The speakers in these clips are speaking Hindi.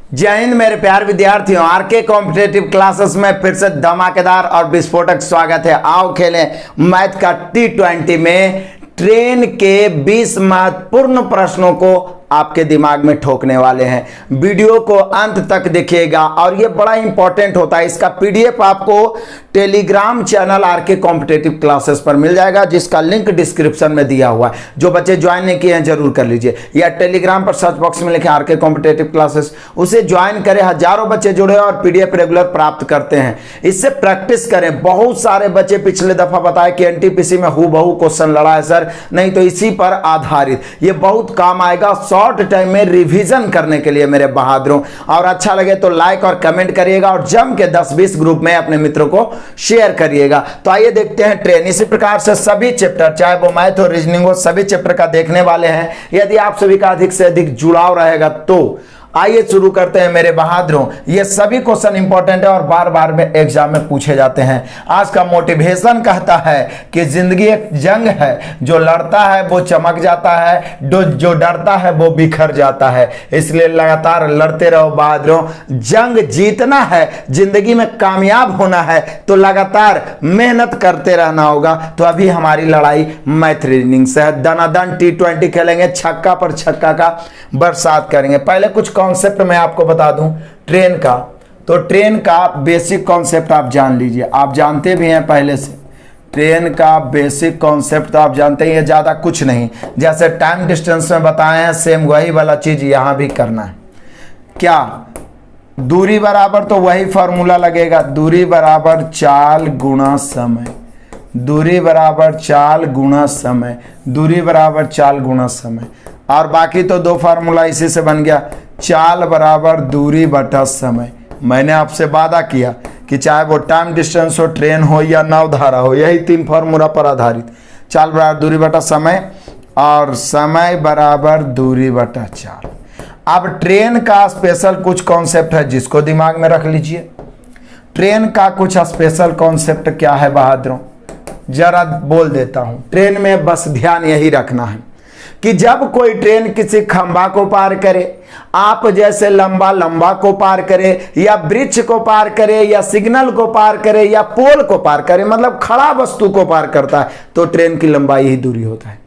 जय हिंद मेरे प्यार विद्यार्थियों, आरके कॉम्पिटेटिव क्लासेस में फिर से धमाकेदार और विस्फोटक स्वागत है। आओ खेलें मैथ का T20 में ट्रेन के 20 महत्वपूर्ण प्रश्नों को आपके दिमाग में ठोकने वाले हैं। वीडियो को अंत तक देखिएगा और ये बड़ा इंपॉर्टेंट होता है। इसका पीडीएफ आपको Telegram channel RK competitive classes पर मिल जाएगा, जिसका लिंक डिस्क्रिप्शन में दिया हुआ है। जो बच्चे ज्वाइन नहीं किए हैं जरूर कर लीजिए, या टेलीग्राम पर सर्च बॉक्स में लिखें आरके कॉम्पिटेटिव क्लासेस, उसे ज्वाइन करें। हजारों बच्चे जुड़े और पीडीएफ रेगुलर प्राप्त करते हैं। इससे प्रैक्टिस करें। बहुत सारे बच्चे पिछले दफा बताए कि एनटीपीसी में हूबहू क्वेश्चन लड़ा है सर, नहीं तो इसी पर आधारित ये बहुत काम आएगा शॉर्ट टाइम में रिवीजन करने के लिए मेरे बहादुरों। और अच्छा लगे तो लाइक और कमेंट करिएगा और जम के 10-20 ग्रुप में अपने मित्रों को शेयर करिएगा। तो आइए देखते हैं ट्रेन। इसी प्रकार से सभी चैप्टर, चाहे वो मैथ हो रीजनिंग हो, सभी चैप्टर का देखने वाले हैं। यदि आप सभी का अधिक से अधिक जुड़ाव रहेगा तो आइए शुरू करते हैं मेरे बहादुरों। ये सभी क्वेश्चन इंपॉर्टेंट है और बार बार में एग्जाम में पूछे जाते हैं। आज का मोटिवेशन कहता है कि जिंदगी एक जंग है, जो लड़ता है वो चमक जाता है, जो डरता है वो बिखर जाता है। इसलिए लगातार लड़ते रहो बहादुरों। जंग जीतना है, जिंदगी में कामयाब होना है तो लगातार मेहनत करते रहना होगा। तो अभी हमारी लड़ाई मैथ रीजनिंग से है। दनादन T20 खेलेंगे, छक्का पर छक्का का बरसात करेंगे। पहले कुछ कॉन्सेप्ट मैं आपको बता दूं ट्रेन का। तो ट्रेन का बेसिक कॉन्सेप्ट आप जान लीजिए, आप जानते भी हैं पहले से। ट्रेन का बेसिक कॉन्सेप्ट तो आप जानते हैं, ये ज़्यादा कुछ नहीं। जैसे टाइम डिस्टेंस में बताए हैं, सेम वही वाला चीज़ यहाँ भी करना है। क्या दूरी बराबर, तो वही फॉर्मूला लगेगा, दूरी बराबर चाल गुणा समय, दूरी बराबर चाल गुणा समय, दूरी बराबर चाल गुणा समय। और बाकी तो दो फार्मूला इसी से बन गया, चाल बराबर दूरी बटा समय। मैंने आपसे वादा किया कि चाहे वो टाइम डिस्टेंस हो, ट्रेन हो या नावधारा हो, यही 3 फार्मूला पर आधारित। चाल बराबर दूरी बटा समय और समय बराबर दूरी बटा चाल। अब ट्रेन का स्पेशल कुछ कॉन्सेप्ट है जिसको दिमाग में रख लीजिए। ट्रेन का कुछ स्पेशल कॉन्सेप्ट क्या है बहादुरों, जरा बोल देता हूं। ट्रेन में बस ध्यान यही रखना है कि जब कोई ट्रेन किसी खंभा को पार करे, आप जैसे लंबा लंबा को पार करे, या वृक्ष को पार करे, या सिग्नल को पार करे, या पोल को पार करे, मतलब खड़ा वस्तु को पार करता है, तो ट्रेन की लंबाई ही दूरी होता है।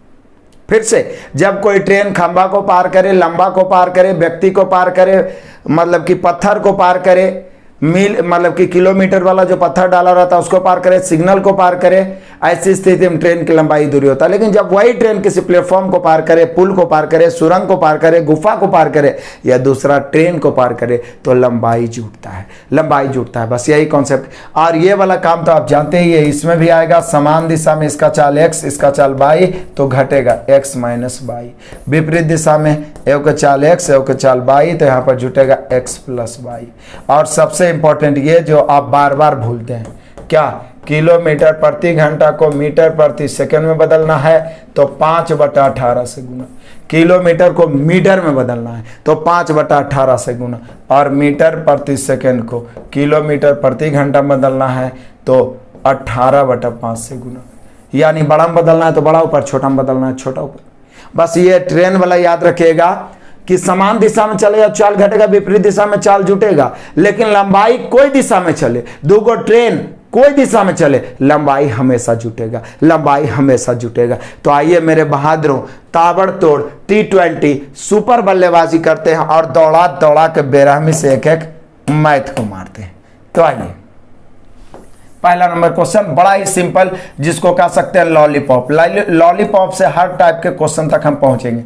फिर से, जब कोई ट्रेन खंभा को पार करे, लंबा को पार करे, व्यक्ति को पार करे, मतलब कि पत्थर को पार करे, मील मतलब कि किलोमीटर वाला जो पत्थर डाला रहता है उसको पार करे, सिग्नल को पार करे, ऐसी स्थिति में ट्रेन की लंबाई दूरी होता है। लेकिन जब वही ट्रेन किसी प्लेटफॉर्म को पार करे, पुल को पार करे, सुरंग को पार करे, गुफा को पार करे, या दूसरा ट्रेन को पार करे, तो लंबाई जुटता है, लंबाई जुटता है। बस यही कॉन्सेप्ट। और ये वाला काम तो आप जानते ही है, इसमें भी आएगा समान दिशा में इसका चाल x, इसका चाल y, तो घटेगा x माइनस y। विपरीत दिशा में एव का चाल x, एव का चाल y, तो यहाँ पर जुटेगा x प्लस y। और सबसे इंपॉर्टेंट ये जो आप बार बार भूलते हैं, क्या किलोमीटर प्रति घंटा को मीटर प्रति सेकंड में बदलना है तो 5/18 से गुना, किलोमीटर को मीटर में बदलना है तो 5/18 से गुना, और मीटर प्रति सेकंड को किलोमीटर प्रति घंटा में बदलना है तो 18/5 से गुना। यानी बड़ा में बदलना है तो बड़ा ऊपर, छोटा में बदलना है छोटा ऊपर। बस ये ट्रेन वाला याद रखिएगा कि समान दिशा में चलेगा चाल घटेगा, विपरीत दिशा में चाल जुटेगा। लेकिन लंबाई कोई दिशा में चले, दूगो ट्रेन कोई दिशा में चले, लंबाई हमेशा जुटेगा, लंबाई हमेशा जुटेगा। तो आइए मेरे बहादुरों, ताबड़तोड़ T20 सुपर बल्लेबाजी करते हैं और दौड़ा दौड़ा के बेरहमी से एक एक मैथ को मारते हैं। तो आइए, पहला नंबर क्वेश्चन बड़ा ही सिंपल, जिसको कह सकते हैं लॉलीपॉप। लॉलीपॉप से हर टाइप के क्वेश्चन तक हम पहुंचेंगे।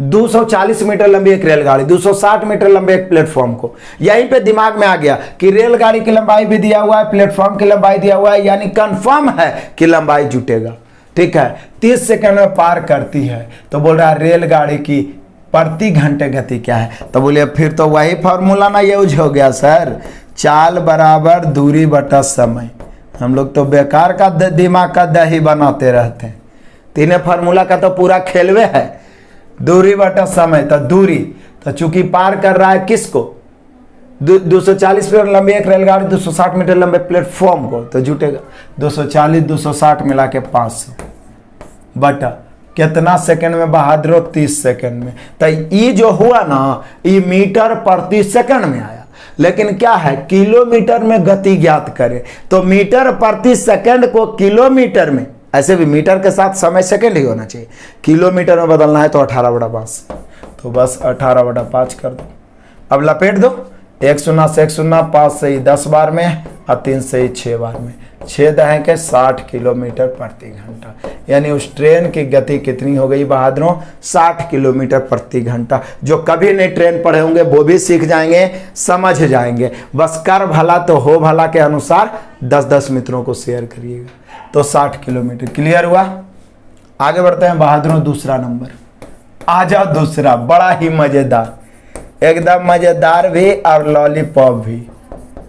240 मीटर लंबी एक रेलगाड़ी, 260 मीटर लंबे एक प्लेटफॉर्म को, यहीं पे दिमाग में आ गया कि रेलगाड़ी की लंबाई भी दिया हुआ है, प्लेटफॉर्म की लंबाई दिया हुआ है, यानी कंफर्म है कि लंबाई जुटेगा। ठीक है, 30 सेकंड में पार करती है, तो बोल रहा है रेलगाड़ी की प्रति घंटे गति क्या है। तो बोलिए फिर तो वही फॉर्मूला ना यूज हो गया सर, चाल बराबर दूरी बटा समय। हम लोग तो बेकार का दिमाग का दही बनाते रहते हैं। तीनों फार्मूला का तो पूरा खेलवे है। दूरी बटा समय, तो दूरी तो चूंकि पार कर रहा है किसको, 240 मीटर लंबी एक रेलगाड़ी 260 मीटर लंबे प्लेटफॉर्म को, तो जुटेगा 240 260 मिला के 500 बटा कितना सेकंड में बहादुर? 30 सेकंड में। तो ये जो हुआ ना, ये मीटर प्रति सेकंड में आया, लेकिन क्या है, किलोमीटर में गति ज्ञात करे तो मीटर प्रति सेकंड को किलोमीटर में, ऐसे भी मीटर के साथ समय सेकंड ही होना चाहिए, किलोमीटर में बदलना है तो 18/5, तो बस 18/5 कर दो। अब लपेट दो, 1 शून्य से 1 शून्य, 5 से ही 10 बार में और 3 से ही 6 बार में, 6 दहें के 60 किलोमीटर प्रति घंटा। यानी उस ट्रेन की गति कितनी हो गई बहादुरों? 60 किलोमीटर प्रति घंटा। जो कभी नहीं ट्रेन पढ़े होंगे वो भी सीख जाएंगे, समझ जाएंगे। बस कर भला तो हो भला के अनुसार 10-10 मित्रों को शेयर करिएगा। तो 60 किलोमीटर क्लियर हुआ। आगे बढ़ते हैं बहादुरों, दूसरा नंबर आ जाओ। दूसरा बड़ा ही मजेदार, एकदम मजेदार भी और लॉलीपॉप भी,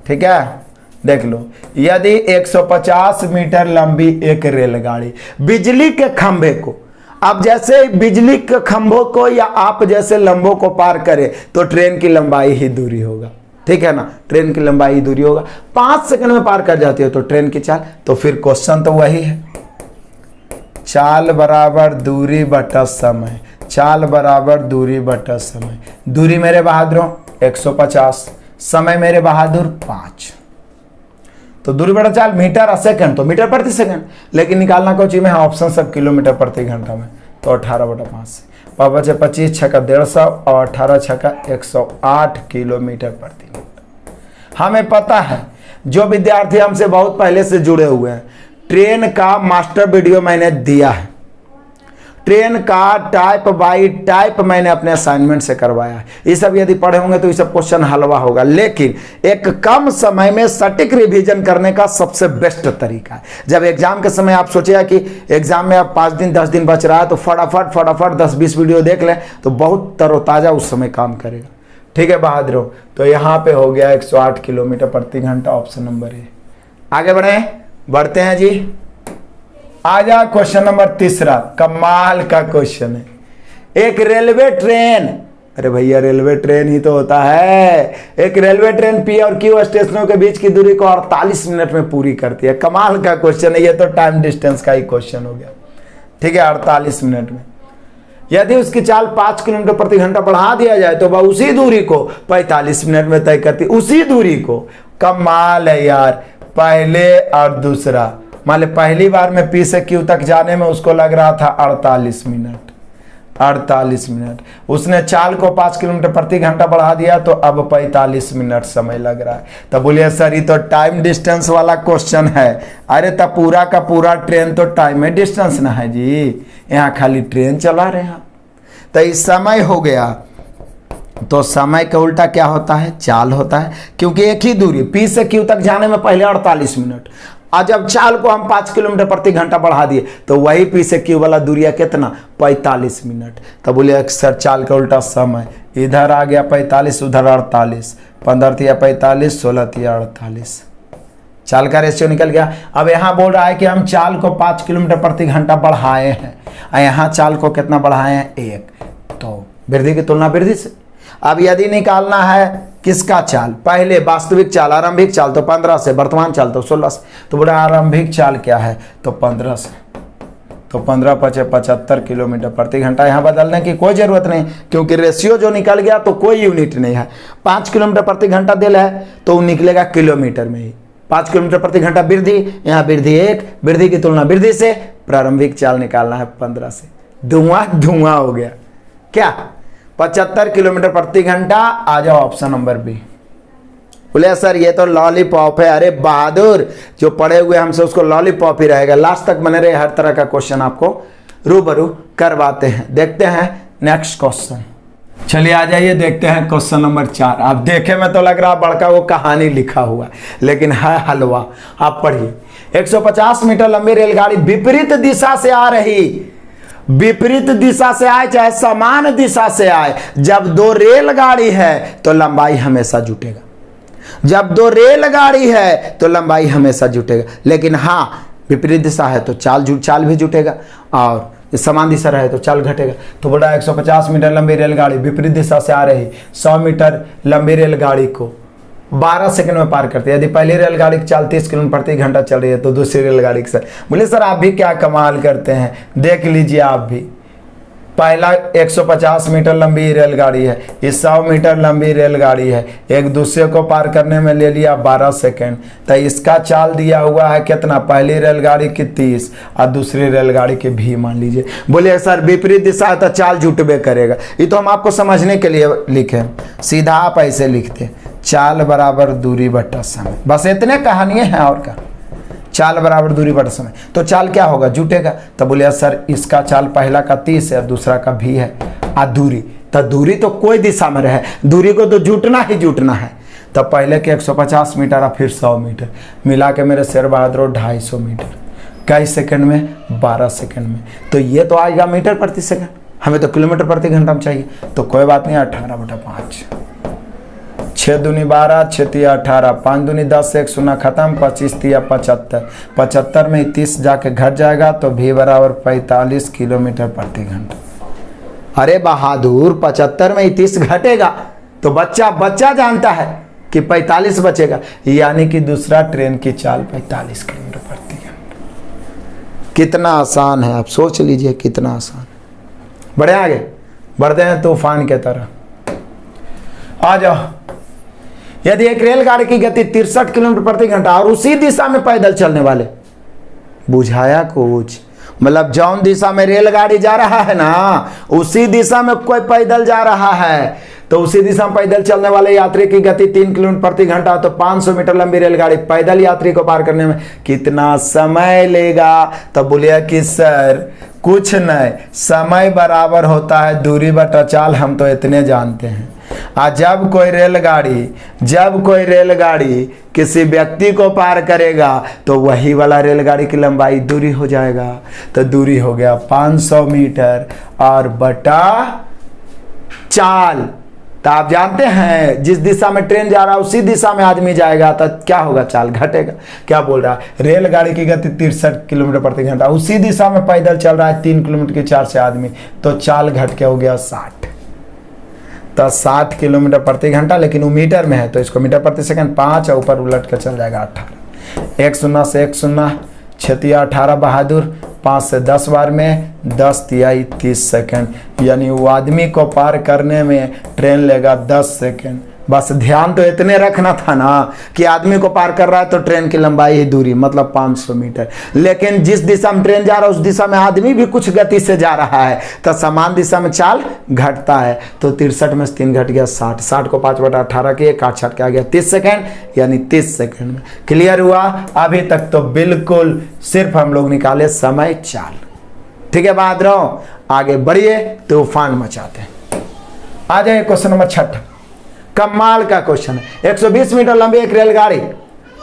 ठीक है। देख लो, यदि 150 मीटर लंबी एक रेलगाड़ी बिजली के खंभे को, अब जैसे बिजली के खंभों को या आप जैसे लंबों को पार करे तो ट्रेन की लंबाई ही दूरी होगा, ठीक है ना, ट्रेन की लंबाई ही दूरी होगा। 5 सेकंड में पार कर जाती हो तो ट्रेन की चाल। तो फिर क्वेश्चन तो वही है, चाल बराबर दूरी बटा समय, चाल बराबर दूरी बटा समय। दूरी मेरे बहादुरों 150, समय मेरे बहादुर 5, तो दूरी बटा चाल मीटर और सेकंड, तो मीटर प्रति सेकंड, लेकिन निकालना को चाहिए ऑप्शन सब किलोमीटर प्रति घंटा में, तो 18/5 से 5 × 25 = 150 और 18 × 108 किलोमीटर प्रति घंटा। हमें पता है, जो विद्यार्थी हमसे बहुत पहले से जुड़े हुए हैं, ट्रेन का मास्टर वीडियो मैंने दिया है, ट्रेन का टाइप बाई टाइप मैंने अपने असाइनमेंट से करवाया है। ये सब यदि पढ़े होंगे तो ये सब क्वेश्चन हलवा होगा, लेकिन एक कम समय में सटीक रिवीजन करने का सबसे बेस्ट तरीका है। जब एग्जाम के समय आप सोचिए कि एग्जाम में अब 5 दिन 10 दिन बच रहा है, तो फटाफट 10-20 वीडियो देख लें तो बहुत तरोताजा उस समय काम करेगा, ठीक है बहादुरों। तो यहाँ पे हो गया 108 किलोमीटर प्रति घंटा, ऑप्शन नंबर ए। आगे बढ़ते हैं जी। आ जा क्वेश्चन नंबर तीसरा, कमाल का क्वेश्चन है। एक रेलवे ट्रेन, अरे भैया रेलवे ट्रेन ही तो होता है, एक रेलवे ट्रेन पी और क्यू स्टेशनों के बीच की दूरी को 48 मिनट में पूरी करती है। कमाल का क्वेश्चन है ये, तो टाइम डिस्टेंस का ही क्वेश्चन हो गया, ठीक है। 48 मिनट में यदि उसकी चाल 5 किलोमीटर प्रति घंटा बढ़ा दिया जाए तो वह उसी दूरी को 45 मिनट में तय करती, उसी दूरी को। कमाल है यार। पहले और दूसरा, मान ले पहली बार में पी से क्यू तक जाने में उसको लग रहा था 48 मिनट, 48 मिनट। उसने चाल को 5 किलोमीटर प्रति घंटा बढ़ा दिया तो अब 45 मिनट समय लग रहा है। तो बोलिए सर ये तो टाइम डिस्टेंस वाला क्वेश्चन है। अरे तब पूरा का पूरा ट्रेन तो टाइम में डिस्टेंस ना है जी, यहाँ खाली ट्रेन चला रहे हैं। तो इस समय हो गया, तो समय का उल्टा क्या होता है? चाल होता है, क्योंकि एक ही दूरी पी से क्यू तक जाने में पहले 48 मिनट, और जब चाल को हम 5 किलोमीटर प्रति घंटा बढ़ा दिए तो वही पी से क्यू वाला दूरिया कितना? 45 मिनट। तब बोले सर चाल का उल्टा समय, इधर आ गया 45, उधर 48, 15 × 45, 16 × 48, चाल का रेशियो निकल गया। अब यहाँ बोल रहा है कि हम चाल को 5 किलोमीटर प्रति घंटा बढ़ाए हैं, और यहाँ चाल को कितना बढ़ाए हैं? 1, तो वृद्धि की तुलना वृद्धि से। अब यदि निकालना है किसका चाल? पहले वास्तविक चाल, आरंभिक चाल तो 15 से, वर्तमान चाल तो 16 से। तो बोला आरंभिक चाल क्या है? तो 15 से, तो 15 × 5 = 75 किलोमीटर प्रति घंटा। यहाँ बदलने की कोई जरूरत नहीं, क्योंकि रेशियो जो निकल गया तो कोई यूनिट नहीं है। 5 किलोमीटर प्रति घंटा दिल है तो निकलेगा किलोमीटर में ही। 5 किलोमीटर प्रति घंटा वृद्धि, यहाँ वृद्धि 1, वृद्धि की तुलना वृद्धि से, प्रारंभिक चाल निकालना है 15 से। धुआं हो गया क्या? 75 किलोमीटर प्रति घंटा। आ जाओ ऑप्शन नंबर बी। बोले सर ये तो लॉलीपॉप है। अरे बहादुर, जो पढ़े हुए हमसे उसको लॉलीपॉप ही रहेगा। लास्ट तक बने रहे, हर तरह का क्वेश्चन आपको रूबरू करवाते हैं। देखते हैं नेक्स्ट क्वेश्चन। चलिए आ जाइए, देखते हैं क्वेश्चन नंबर 4। आप देखे में तो लग रहा बड़का वो कहानी लिखा हुआ, लेकिन है हलवा। आप पढ़िए, 150 मीटर लंबी रेलगाड़ी विपरीत दिशा से आ रही, विपरीत दिशा से आए चाहे समान दिशा से आए, जब 2 रेलगाड़ी है तो लंबाई हमेशा जुटेगा। जब 2 रेलगाड़ी है तो लंबाई हमेशा जुटेगा, लेकिन हाँ विपरीत दिशा है तो चाल भी जुटेगा, और समान दिशा रहे तो चाल घटेगा। तो बोला 150 मीटर लंबी रेलगाड़ी विपरीत दिशा से आ रही 100 मीटर लंबी रेलगाड़ी को 12 सेकंड में पार करती है। यदि पहली रेलगाड़ी की चाल 30 किलोमीटर प्रति घंटा चल रही है तो दूसरी रेलगाड़ी की सर। बोले सर आप भी क्या कमाल करते हैं, देख लीजिए आप भी। पहला 150 मीटर लंबी रेलगाड़ी है, ये 100 मीटर लंबी रेलगाड़ी है, एक दूसरे को पार करने में ले लिया 12 सेकेंड। तो इसका चाल दिया हुआ है कितना, पहली रेलगाड़ी की 30 और दूसरी रेलगाड़ी की भी मान लीजिए। बोलिए सर विपरीत दिशा है तो चाल जुटबे करेगा। ये तो हम आपको समझने के लिए लिखे, सीधा आप ऐसे लिखते, चाल बराबर दूरी बटा समय, बस इतने कहानियाँ हैं और क्या, चाल बराबर दूरी बटा समय। तो चाल क्या होगा, जुटेगा। तो बोलिए सर इसका चाल पहला का 30 है, दूसरा का भी है, आ दूरी, तो दूरी तो कोई दिशा में रहे, दूरी को तो जुटना ही जुटना है। तो पहले के 150 मीटर और फिर 100 मीटर मिला के मेरे शेर बहादुर 250 मीटर, कई सेकंड में, 12 सेकंड में। तो ये तो आएगा मीटर प्रति सेकंड, हमें तो किलोमीटर प्रति घंटा में चाहिए। तो कोई बात नहीं, 18/5, 6 दूनी 12, 6 तिया 18, 5 दूनी 10, 1 शून्य खत्म, 25 तिया 75, 75 में 30 जाके घट जाएगा तो भी बराबर 45 किलोमीटर प्रति घंटा। अरे बहादुर 75 में 30 घटेगा तो बच्चा जानता है कि 45 बचेगा, यानी कि दूसरा ट्रेन की चाल 45 किलोमीटर प्रति घंटा। कितना आसान है, आप सोच लीजिए कितना आसान। बढ़े आगे, बढ़ते हैं तूफान के तरह। आ जाओ। यदि एक रेलगाड़ी की गति 63 किलोमीटर प्रति घंटा और उसी दिशा में पैदल चलने वाले, बुझाया कुछ, मतलब जौन दिशा में रेलगाड़ी जा रहा है ना उसी दिशा में कोई पैदल जा रहा है, तो उसी दिशा में पैदल चलने वाले यात्री की गति 3 किलोमीटर प्रति घंटा, तो 500 मीटर लंबी रेलगाड़ी पैदल यात्री को पार करने में कितना समय लेगा। तो बोलिए कि सर कुछ नहीं, समय बराबर होता है दूरी बटा चाल, हम तो इतने जानते हैं। जब कोई रेलगाड़ी किसी व्यक्ति को पार करेगा तो वही वाला रेलगाड़ी की लंबाई दूरी हो जाएगा। तो दूरी हो गया 500 मीटर और बटा चाल। तो आप जानते हैं जिस दिशा में ट्रेन जा रहा है उसी दिशा में आदमी जाएगा तो क्या होगा, चाल घटेगा। क्या बोल रहा है, रेलगाड़ी की गति 63 किलोमीटर प्रति घंटा, उसी दिशा में पैदल चल रहा है 3 किलोमीटर की 4 से आदमी, तो चाल घट के हो गया 60। तो 60 किलोमीटर प्रति घंटा, लेकिन वो मीटर में है तो इसको मीटर प्रति सेकंड 5 और ऊपर उलट कर चल जाएगा 18। 1 शून्य से 1 शून्य, 6 तिया 18 बहादुर, 5 से 10 बार में 10 तिहाई 30 सेकंड, यानी वो आदमी को पार करने में ट्रेन लेगा 10 सेकंड। बस ध्यान तो इतने रखना था ना कि आदमी को पार कर रहा है तो ट्रेन की लंबाई ही दूरी मतलब 500 मीटर, लेकिन जिस दिशा में ट्रेन जा रहा है उस दिशा में आदमी भी कुछ गति से जा रहा है तो समान दिशा में चाल घटता है। तो 63 में 3 घट गया 60, 60 को 5/18 के 1 8 के आ गया 30 सेकेंड, यानी 30 सेकेंड में क्लियर हुआ। अभी तक तो बिल्कुल सिर्फ हम लोग निकाले समय चाल। ठीक है बहादुरों, आगे बढ़िए, तूफान मचाते हैं। आ जाए क्वेश्चन नंबर 6, कमाल का क्वेश्चन है। 120 मीटर लंबी एक रेलगाड़ी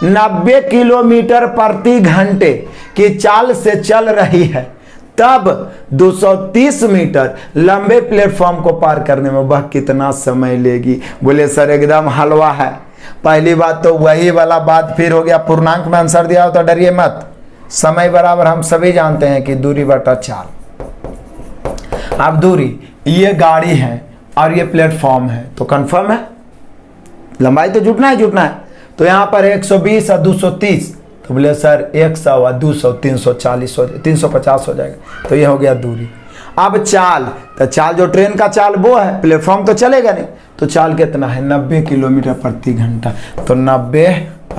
90 किलोमीटर प्रति घंटे की चाल से चल रही है, तब 230 मीटर लंबे प्लेटफॉर्म को पार करने में वह कितना समय लेगी। बोले सर एकदम हलवा है। पहली बात तो वही वाला बात फिर हो गया, पूर्णांक में आंसर दिया हो तो डरिए मत। समय बराबर हम सभी जानते हैं कि दूरी बटा चाल। अब दूरी, ये गाड़ी है और ये प्लेटफॉर्म है तो कंफर्म है लंबाई तो जुटना है। तो यहाँ पर 120 और 230, तो बोले सर 100 और 200 340 हो 350 हो जाएगा। तो ये हो गया दूरी। अब चाल, तो चाल जो ट्रेन का चाल वो है, प्लेटफॉर्म तो चलेगा नहीं, तो चाल कितना है 90 किलोमीटर प्रति घंटा। तो 90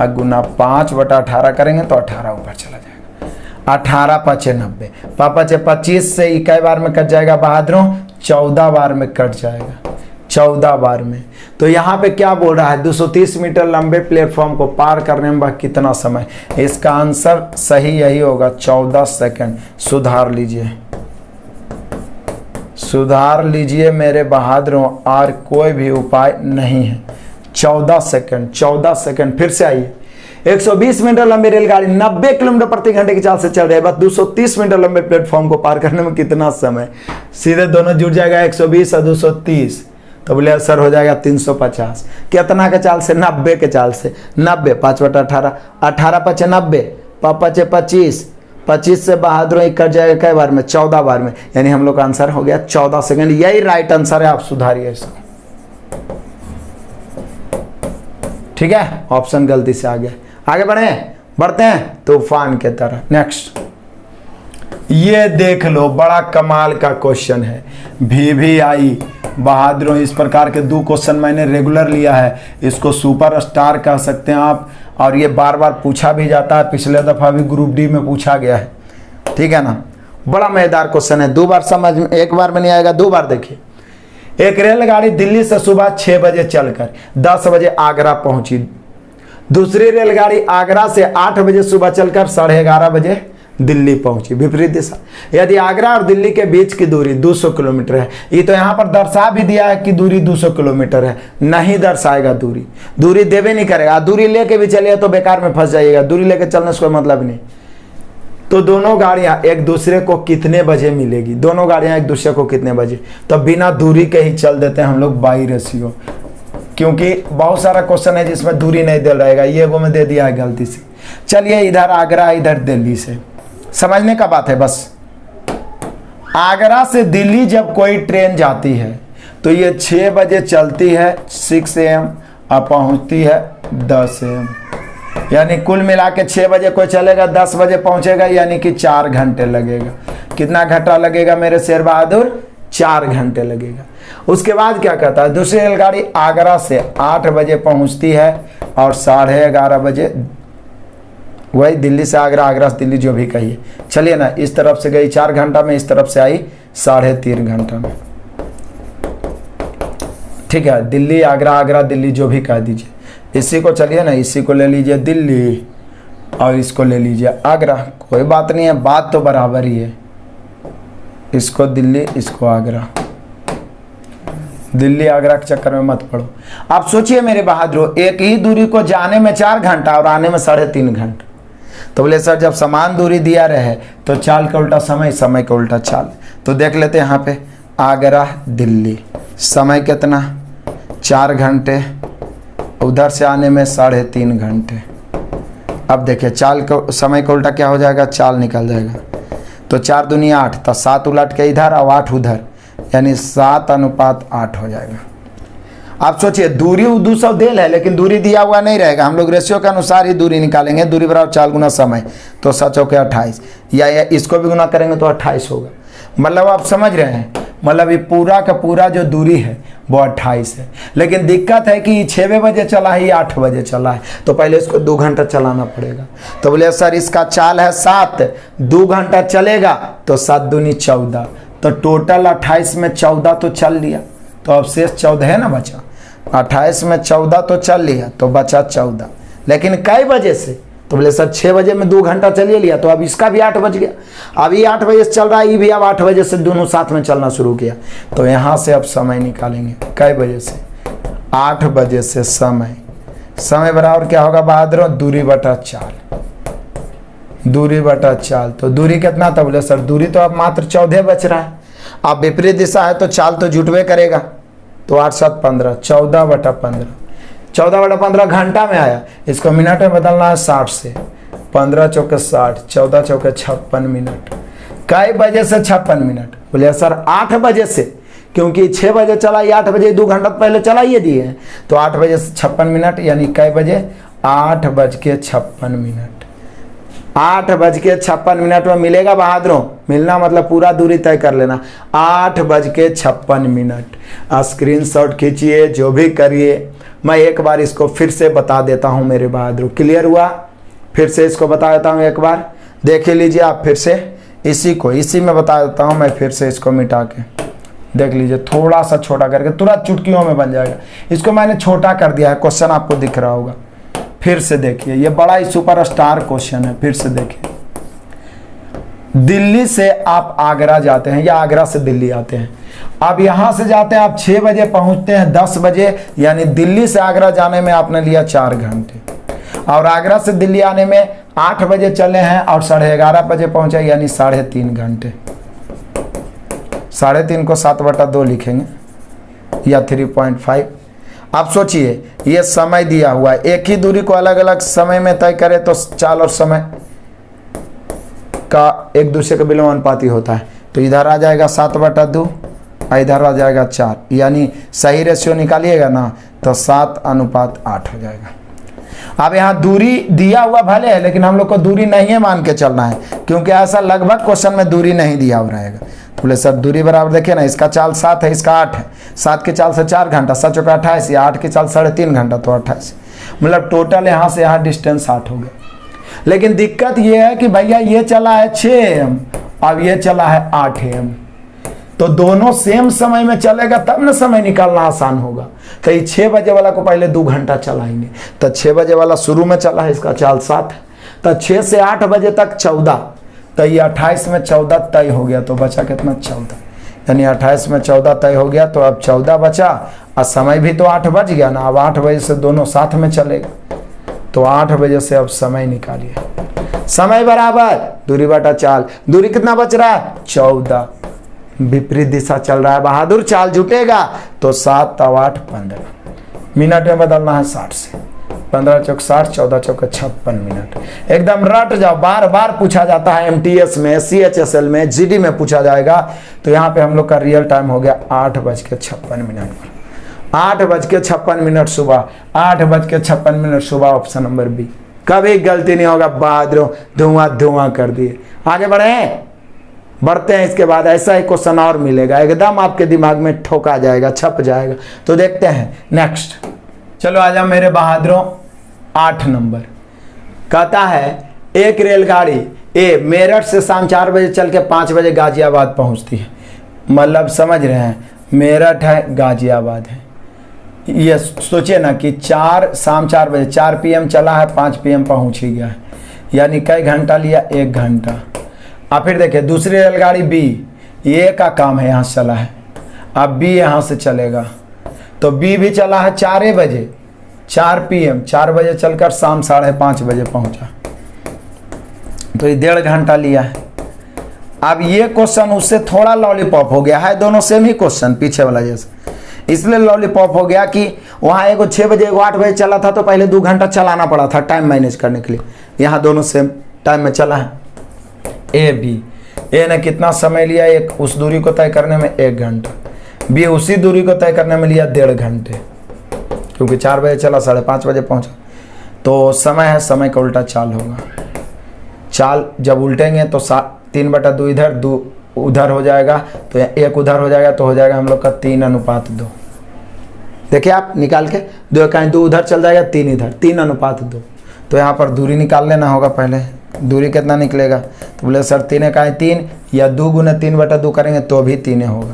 गुना 5/18 करेंगे तो 18 ऊपर चला जाएगा। 18 5 90, पापा 25 से इकाई बार में कट जाएगा बहादुरों, 14 बार में कट जाएगा, 14 बार में। तो यहाँ पे क्या बोल रहा है, 230 मीटर लंबे प्लेटफॉर्म को पार करने में कितना समय। इसका आंसर सही यही होगा 14 सेकंड। सुधार लीजिए मेरे बहादुरों, और कोई भी उपाय नहीं है। 14 सेकंड फिर से आइए। 120 मीटर लंबी रेलगाड़ी 90 किलोमीटर प्रति घंटे की चाल से चल रही है, बस 230 मीटर लंबे प्लेटफॉर्म को पार करने में कितना समय। सीधे दोनों जुड़ जाएगा 120 और 230, तो बोले सर हो जाएगा 350। कितना के चाल से, 90 के चाल से। 90 5/18, 18 5 90, 5 25, 25 से बहादुर कट जाएगा कई बार में, 14 बार में, यानी हम लोग का आंसर हो गया 14 सेकंड। यही राइट आंसर है, आप सुधारिए इसको। ठीक है, ऑप्शन गलती से आ गया। आगे बढ़ते हैं तूफान के तरह। नेक्स्ट, ये देख लो, बड़ा कमाल का क्वेश्चन है। VVI बहादुरों, इस प्रकार के 2 क्वेश्चन मैंने रेगुलर लिया है, इसको सुपर स्टार कह सकते हैं आप। और ये बार बार पूछा भी जाता है, पिछले दफा भी ग्रुप डी में पूछा गया है, ठीक है ना। बड़ा मजेदार क्वेश्चन है, 2 बार समझ में, 1 बार में नहीं आएगा, 2 बार देखिए। एक रेलगाड़ी दिल्ली से सुबह 6 बजे चलकर 10 बजे आगरा पहुंची। दूसरी रेलगाड़ी आगरा से 8 बजे सुबह चलकर 11:30 बजे दिल्ली पहुंची, विपरीत दिशा। यदि आगरा और दिल्ली के बीच की दूरी 200 किलोमीटर है, ये तो यहाँ पर दर्शा भी दिया है कि दूरी 200 किलोमीटर है, नहीं दर्शाएगा दूरी देवे नहीं करेगा। दूरी लेके भी चलिए तो बेकार में फंस जाइएगा, दूरी लेके चलने से कोई मतलब नहीं। तो दोनों गाड़ियां एक दूसरे को कितने बजे मिलेगी, दोनों गाड़ियां एक दूसरे को कितने बजे, तो बिना दूरी के ही चल देते हैं हम लोग बाई रेशियो, क्योंकि बहुत सारा क्वेश्चन है जिसमें दूरी नहीं दे रहेगा, ये वो में दे दिया है गलती से। चलिए इधर आगरा, इधर दिल्ली से, समझने का बात है बस। आगरा से दिल्ली जब कोई ट्रेन जाती है तो ये 6 बजे चलती है 6 AM और पहुंचती है 10 AM, यानी कुल मिला के 6 बजे कोई चलेगा, 10 बजे पहुंचेगा, यानी कि 4 घंटे लगेगा। कितना घंटा लगेगा मेरे शेर बहादुर? 4 घंटे लगेगा। उसके बाद क्या कहता है, दूसरी रेलगाड़ी आगरा से 8 बजे पहुंचती है और 11:30 बजे, वही दिल्ली से आगरा, आगरा से दिल्ली, जो भी कहिए। चलिए ना, इस तरफ से गई 4 घंटा में, इस तरफ से आई 3.5 घंटा में, ठीक है। दिल्ली आगरा, आगरा दिल्ली, जो भी कह दीजिए। इसी को चलिए ना, इसी को ले लीजिए दिल्ली और इसको ले लीजिए आगरा, कोई बात नहीं है, बात तो बराबर ही है। इसको दिल्ली, इसको आगरा, दिल्ली आगरा के चक्कर में मत पड़ो। आप सोचिए मेरे बहादुरों, एक ही दूरी को जाने में 4 घंटा और आने में 3.5 घंटा। तो बोले सर जब समान दूरी दिया रहे तो चाल का उल्टा समय, समय का उल्टा चाल। तो देख लेते हैं यहाँ पे, आगरा दिल्ली, समय कितना? 4 घंटे, उधर से आने में 3.5 घंटे। अब देखिए चाल का, समय का उल्टा क्या हो जाएगा? चाल निकल जाएगा। तो 4 दूनी 8, तो 7 उलट के इधर और 8 उधर, यानी 7:8 हो जाएगा। आप सोचिए, दूरी 200 देल है लेकिन दूरी दिया हुआ नहीं रहेगा, हम लोग रेशियो के अनुसार ही दूरी निकालेंगे। दूरी बराबर 4 गुना समय, तो 7 चौके 28, या इसको भी गुना करेंगे तो 28 होगा। मतलब आप समझ रहे हैं, मतलब ये पूरा का पूरा जो दूरी है वो 28 है। लेकिन दिक्कत है कि 6 बजे चला है, 8 बजे चला है, तो पहले इसको 2 घंटा चलाना पड़ेगा। तो बोले सर इसका चाल है 7, 2 घंटा चलेगा तो 7 दूनी 14, तो टोटल 28 में 14 तो चल लिया, तो अब शेष 14 है ना बचा। 28 में 14 तो चल लिया, तो बचा 14। लेकिन कई बजे से? तो बोले सर 6 बजे में 2 घंटा चलिए लिया, तो अब इसका भी 8 बज गया। अब ये 8 बजे से चल रहा है, ये भी अब 8 बजे से दोनों साथ में चलना शुरू किया। तो यहाँ से अब समय निकालेंगे, कई बजे से? 8 बजे से समय, समय बराबर क्या होगा बहादुर? दूरी बटा चाल, दूरी बटा चाल। तो दूरी कितना था? बोले सर दूरी तो अब मात्र 14 बच रहा है। अब विपरीत दिशा है तो चाल तो जुटवे करेगा, तो 8 7 15, 14 बटा 15, 14 बटा 15 घंटा में आया। इसको मिनट में बदलना है 60 से, 15 चौके 60, 14 चौके 56 मिनट। कई बजे से 56 मिनट? बोले सर 8 बजे से, क्योंकि 6 बजे चला, 8 बजे 2 घंटा पहले चला ये दिए, तो 8 बजे से 56 मिनट, यानी कई बजे? 8:56। 8:56 में मिलेगा बहादुरों, मिलना मतलब पूरा दूरी तय कर लेना। 8:56। स्क्रीनशॉट खींचिए, जो भी करिए। मैं एक बार इसको फिर से बता देता हूं मेरे बहादुर, क्लियर हुआ? फिर से इसको बता देता हूं एक बार, देख लीजिए आप फिर से। इसी में बता देता हूं मैं फिर से, इसको मिटा के देख लीजिए, थोड़ा सा छोटा करके, तुरंत चुटकियों में बन जाएगा। इसको मैंने छोटा कर दिया है, क्वेश्चन आपको दिख रहा होगा। फिर से देखिए, ये बड़ा ही सुपर स्टार क्वेश्चन है, फिर से देखिए। दिल्ली से आप आगरा जाते हैं या आगरा से दिल्ली आते हैं। आप यहां से जाते हैं, आप 6 बजे पहुंचते हैं 10 बजे, यानी दिल्ली से आगरा जाने में आपने लिया 4 घंटे, और आगरा से दिल्ली आने में 8 बजे चले हैं और 11:30 बजे पहुंचे, यानी 3.5 घंटे। 3.5 को 7/2 लिखेंगे या 3.5। आप सोचिए, ये समय दिया हुआ है, एक ही दूरी को अलग अलग समय में तय करें तो चाल और समय का एक दूसरे के विलोमानुपाती होता है। तो इधर आ जाएगा 7/2, इधर आ जाएगा 4, यानी सही रेशियो निकालिएगा ना तो 7:8 हो जाएगा। अब यहाँ दूरी दिया हुआ भले है, लेकिन हम लोग को दूरी नहीं है मान के चलना है, क्योंकि ऐसा लगभग क्वेश्चन में दूरी नहीं दिया हुआ रहेगा। बोले सर दूरी बराबर देखिए ना, इसका चाल 7 है, इसका 8 है, 7 की चाल से 4 घंटा, 7 चौका 28, या 8 की चाल 3.5 घंटा, तो 28, मतलब टोटल यहाँ से यहाँ डिस्टेंस 8 हो गया। लेकिन दिक्कत ये है कि भैया ये चला है 6 AM, अब ये चला है 8 AM, तो दोनों सेम समय में चलेगा तब ना समय निकालना आसान होगा। तो ये 6 बजे वाला को पहले 2 घंटा चलाएंगे, तो 6 बजे वाला शुरू में चला है, इसका चाल 7 है, तो 6 से 8 बजे तक 14, तो ये 28 में 14 तय हो गया, तो बचा कितना 14, यानी 28 में 14 तय हो गया, तो अब 14 बचा, और समय भी तो 8 बज गया ना। अब 8 बजे से दोनों साथ में चलेगा, तो 8 बजे से अब समय निकालिए। समय बराबर दूरी बटा चाल, दूरी कितना बच रहा है 14, विपरीत दिशा चल रहा है बहादुर, चाल जुटेगा तो 7 और 8 15, मिनट में बदलना है 60 से, 15 चौक 60, 14 चौक 56 मिनट। एकदम रट जाओ, बार बार पूछा जाता है MTS में, CHSL में, GD में पूछा जाएगा। तो यहाँ पे हम लोग का रियल टाइम हो गया 8:56 पर, 8:56 सुबह, 8:56 सुबह, ऑप्शन नंबर बी। कभी गलती नहीं होगा बहादुरों, धुआं धुआं कर दिए। आगे बढ़ते हैं, इसके बाद ऐसा ही क्वेश्चन और मिलेगा, एकदम आपके दिमाग में ठोका जाएगा, छप जाएगा। तो देखते हैं नेक्स्ट। चलो आ जाओ मेरे बहादुरों, 8 नंबर कहता है एक रेलगाड़ी ए मेरठ से शाम 4 बजे चल के 5 बजे गाजियाबाद पहुंचती है। मतलब समझ रहे हैं, मेरठ है गाजियाबाद है, ये सोचिए ना कि शाम 4 बजे 4 PM चला है, 5 PM पहुंच ही गया है, यानी कई घंटा लिया 1 घंटा। अब फिर देखिए दूसरी रेलगाड़ी बी, ये का काम है यहाँ से चला है, अब बी यहाँ से चलेगा, तो बी भी चला है 4 बजे 4 PM, 4 बजे चलकर शाम 5:30 बजे पहुंचा, तो ये 1.5 घंटा लिया है। अब ये क्वेश्चन उससे थोड़ा लॉलीपॉप हो गया है, दोनों सेम ही क्वेश्चन पीछे वाला जैसा, इसलिए लॉलीपॉप हो गया कि वहाँ एगो 6 बजे एगो 8 बजे चला था, तो पहले 2 घंटा चलाना पड़ा था टाइम मैनेज करने के लिए। यहाँ दोनों सेम टाइम में चला है। ए बी, ए ने कितना समय लिया, एक उस दूरी को तय करने में 1 घंटा, बी उसी दूरी को तय करने में लिया 1.5 घंटे, क्योंकि 4 बजे चला 5:30 बजे पहुंचा। तो समय है, समय का उल्टा चाल होगा। चाल जब उल्टेंगे तो 3/2 इधर 2 उधर हो जाएगा, तो 1 उधर हो जाएगा, तो हो जाएगा हम लोग का 3:2। देखिए आप निकाल के 2 कहीं 2 उधर चल जाएगा, 3 इधर, 3:2। तो यहाँ पर दूरी निकाल लेना होगा पहले, दूरी कितना निकलेगा, तो बोले सर 3 कहीं 3, या 2 × 3/2 करेंगे तो भी 3 होगा।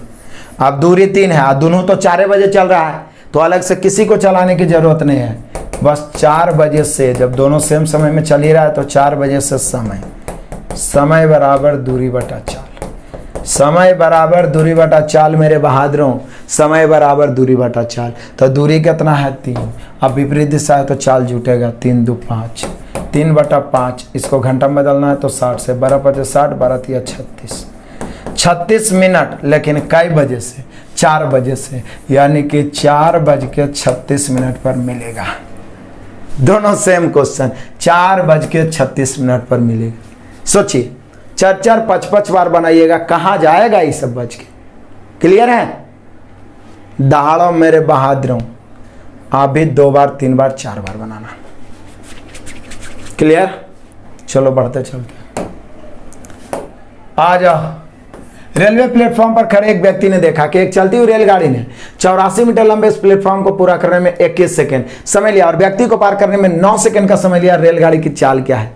अब दूरी 3 है, दोनों तो 4 बजे चल रहा है, तो अलग से किसी को चलाने की जरूरत नहीं है, बस 4 बजे से, जब दोनों सेम समय में चल ही रहा है, तो 4 बजे से समय बराबर दूरी बटा चाल, समय बराबर दूरी बटा चाल मेरे बहादुरों, समय बराबर दूरी बटा चाल। तो दूरी कितना है 3, अब विपरीत दिशा है तो चाल जुटेगा 3 × 2 = 5, 3/5, इसको घंटा में बदलना है तो 60 से, 12 × 60, 12 × 36 मिनट, लेकिन कई बजे से 4 बजे से, यानी कि 4:36 पर मिलेगा। दोनों सेम क्वेश्चन 4:36 पर मिलेगा। सोचिए 4 5 बार बनाइएगा, कहाँ जाएगा ये सब बच के। क्लियर है? दहाड़ो मेरे बहादुरों, आप भी 2 बार 3 बार 4 बार बनाना। क्लियर? चलो बढ़ते चलते, आ जाओ। रेलवे प्लेटफॉर्म पर खड़े एक व्यक्ति ने देखा कि एक चलती हुई रेलगाड़ी ने 84 मीटर लंबे इस प्लेटफॉर्म को पूरा करने में 21 सेकंड समय लिया और व्यक्ति को पार करने में 9 सेकंड का समय लिया। रेलगाड़ी की चाल क्या है?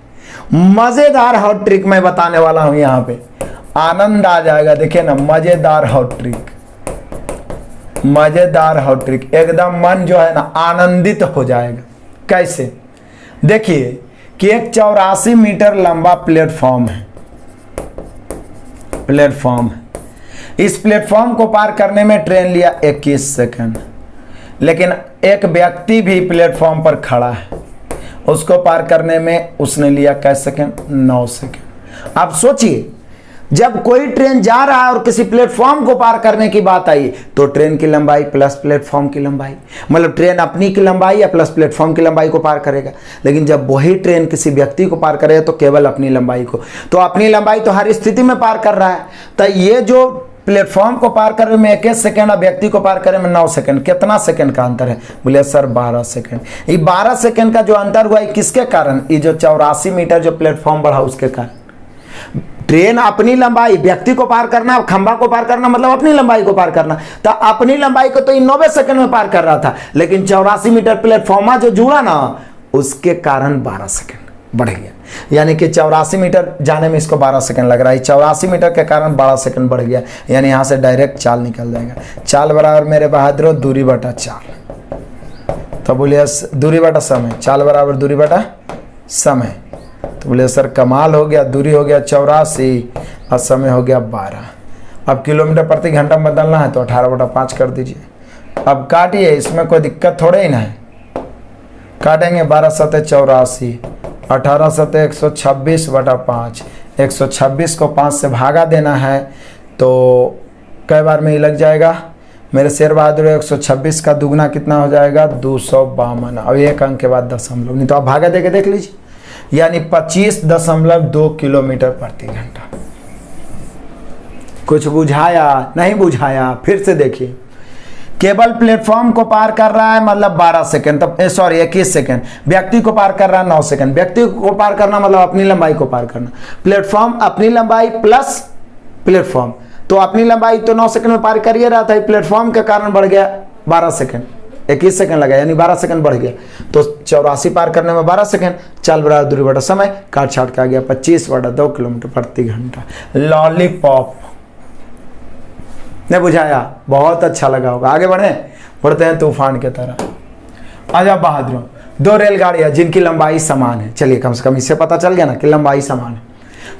मजेदार हॉट ट्रिक मैं बताने वाला हूं, यहां पे आनंद आ जाएगा। देखिए ना, मजेदार हॉट ट्रिक, मजेदार हॉट ट्रिक, एकदम मन जो है ना आनंदित हो जाएगा। कैसे? देखिए कि एक 84 मीटर लंबा प्लेटफॉर्म है, इस प्लेटफॉर्म को पार करने में ट्रेन लिया 21 सेकंड, लेकिन एक व्यक्ति भी प्लेटफॉर्म पर खड़ा है, उसको पार करने में उसने लिया कैसे सेकंड? 9 सेकंड। अब सोचिए, जब कोई ट्रेन जा रहा है और किसी प्लेटफॉर्म को पार करने की बात आई तो ट्रेन की लंबाई प्लस प्लेटफॉर्म की लंबाई, मतलब ट्रेन अपनी की लंबाई या प्लस प्लेटफॉर्म की लंबाई को पार करेगा। लेकिन जब वही ट्रेन किसी व्यक्ति को पार करेगा तो केवल अपनी लंबाई को, तो अपनी लंबाई तो हर स्थिति में पार कर रहा है। तो ये जो प्लेटफॉर्म को पार करने में 21 सेकंड और व्यक्ति को पार करने में 9 सेकंड, कितना सेकंड का अंतर है? बोले सर 12 सेकंड। ये 12 सेकंड का जो अंतर हुआ है किसके कारण? ये जो 84 मीटर जो प्लेटफॉर्म बढ़ा उसके कारण। ट्रेन अपनी लंबाई, व्यक्ति को पार करना, खंभा को पार करना मतलब अपनी लंबाई को पार करना, तो अपनी लंबाई को तो ये 90 सेकंड में पार कर रहा था, लेकिन 84 मीटर प्लेटफॉर्म जो जुड़ा ना उसके कारण 12 सेकंड बढ़ गया। यानी कि 84 मीटर जाने में इसको 12 सेकंड लग रहा है, 84 मीटर के कारण 12 सेकंड बढ़ गया। यानी यहाँ से डायरेक्ट चाल निकल जाएगा। चाल बराबर मेरे बहादुरों दूरी बटा चाल। तो बोलिए दूरी बटा समय, चाल बराबर दूरी बटा समय। तो बोले सर कमाल हो गया, दूरी हो गया 84 और समय हो गया 12। अब किलोमीटर प्रति घंटा में बदलना है तो 18/5 कर दीजिए। अब काटिए, इसमें कोई दिक्कत थोड़े ही ना है। काटेंगे 12 सते 84, 18 सते 126/5। 126 को 5 से भागा देना है तो कई बार में ही लग जाएगा मेरे शेर बहादुर। 126 का दुगना कितना हो जाएगा? 252। अब एक अंक के बाद दशमलव, नहीं तो आप भागा देके देख लीजिए। यानी 25.2 किलोमीटर प्रति घंटा। कुछ बुझाया? नहीं बुझाया? फिर से देखिए। केवल प्लेटफॉर्म को पार कर रहा है मतलब 12 सेकंड, तब सॉरी 21 सेकंड। व्यक्ति को पार कर रहा है 9 सेकंड। व्यक्ति को पार करना मतलब अपनी लंबाई को पार करना। प्लेटफॉर्म अपनी लंबाई प्लस प्लेटफॉर्म, तो अपनी लंबाई तो 9 सेकंड में पार कर ही रहा था, प्लेटफॉर्म के कारण बढ़ गया 12 सेकंड। 21 सेकंड लगा यानी 12 सेकंड बढ़ गया। तो 84 पार करने में 12 सेकंड। चाल बराबर दूरी बटा समय, काट छाट के आ गया 25/2 किलोमीटर प्रति घंटा। लॉलीपॉप ने बुझाया? बहुत अच्छा लगा होगा। आगे बढ़ते हैं तूफान के तरह। आजा बहादुरों, 2 रेलगाड़ियां जिनकी लंबाई समान है। चलिए कम से कम इससे पता चल गया ना कि लंबाई समान है।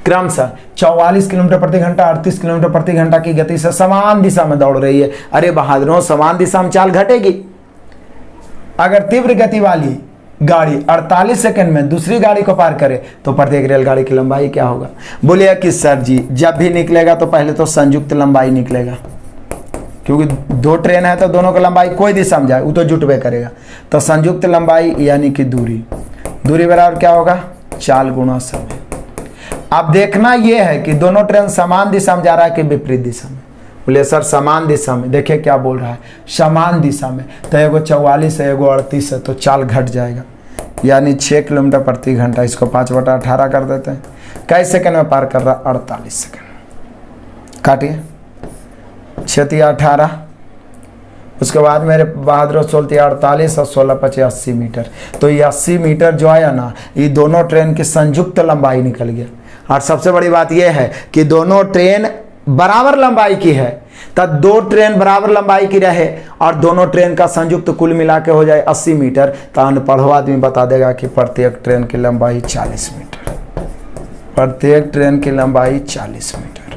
क्रमशः 44 किलोमीटर प्रति घंटा, 38 किलोमीटर प्रति घंटा की गति से समान दिशा में दौड़ रही है। अरे बहादुरों, समान दिशा में चाल घटेगी। अगर तीव्र गति वाली गाड़ी 48 सेकंड में दूसरी गाड़ी को पार करे तो प्रत्येक रेलगाड़ी की लंबाई क्या होगा? बोलिए कि सर जी जब भी निकलेगा तो पहले तो संयुक्त लंबाई निकलेगा, क्योंकि 2 ट्रेन है तो दोनों की लंबाई कोई दिशा में जाए वो तो जुटबे करेगा। तो संयुक्त लंबाई यानी कि दूरी बराबर क्या होगा? चाल गुणा समय। अब देखना यह है कि दोनों ट्रेन समान दिशा में जा रहा है कि विपरीत दिशा में। बोले सर समान दिशा में। देखिए क्या बोल रहा है, समान दिशा में। तो एगो 44 है एगो 38 है, तो चाल घट जाएगा यानी 6 किलोमीटर प्रति घंटा। इसको 5/18 कर देते हैं। कई सेकंड में पार कर रहा? 48 सेकंड। काटिए 6 18। उसके बाद मेरे बहादुर 16 48 और 16 5 80 मीटर। तो ये 80 मीटर जो आया ना, ये दोनों ट्रेन की संयुक्त लंबाई निकल गया। और सबसे बड़ी बात यह है कि दोनों ट्रेन बराबर लंबाई की है। तब 2 ट्रेन बराबर लंबाई की रहे और दोनों ट्रेन का संयुक्त कुल मिला के हो जाए 80 मीटर, तो अनपढ़ आदमी बता देगा कि प्रत्येक ट्रेन की लंबाई 40 मीटर। प्रत्येक ट्रेन की लंबाई 40 मीटर।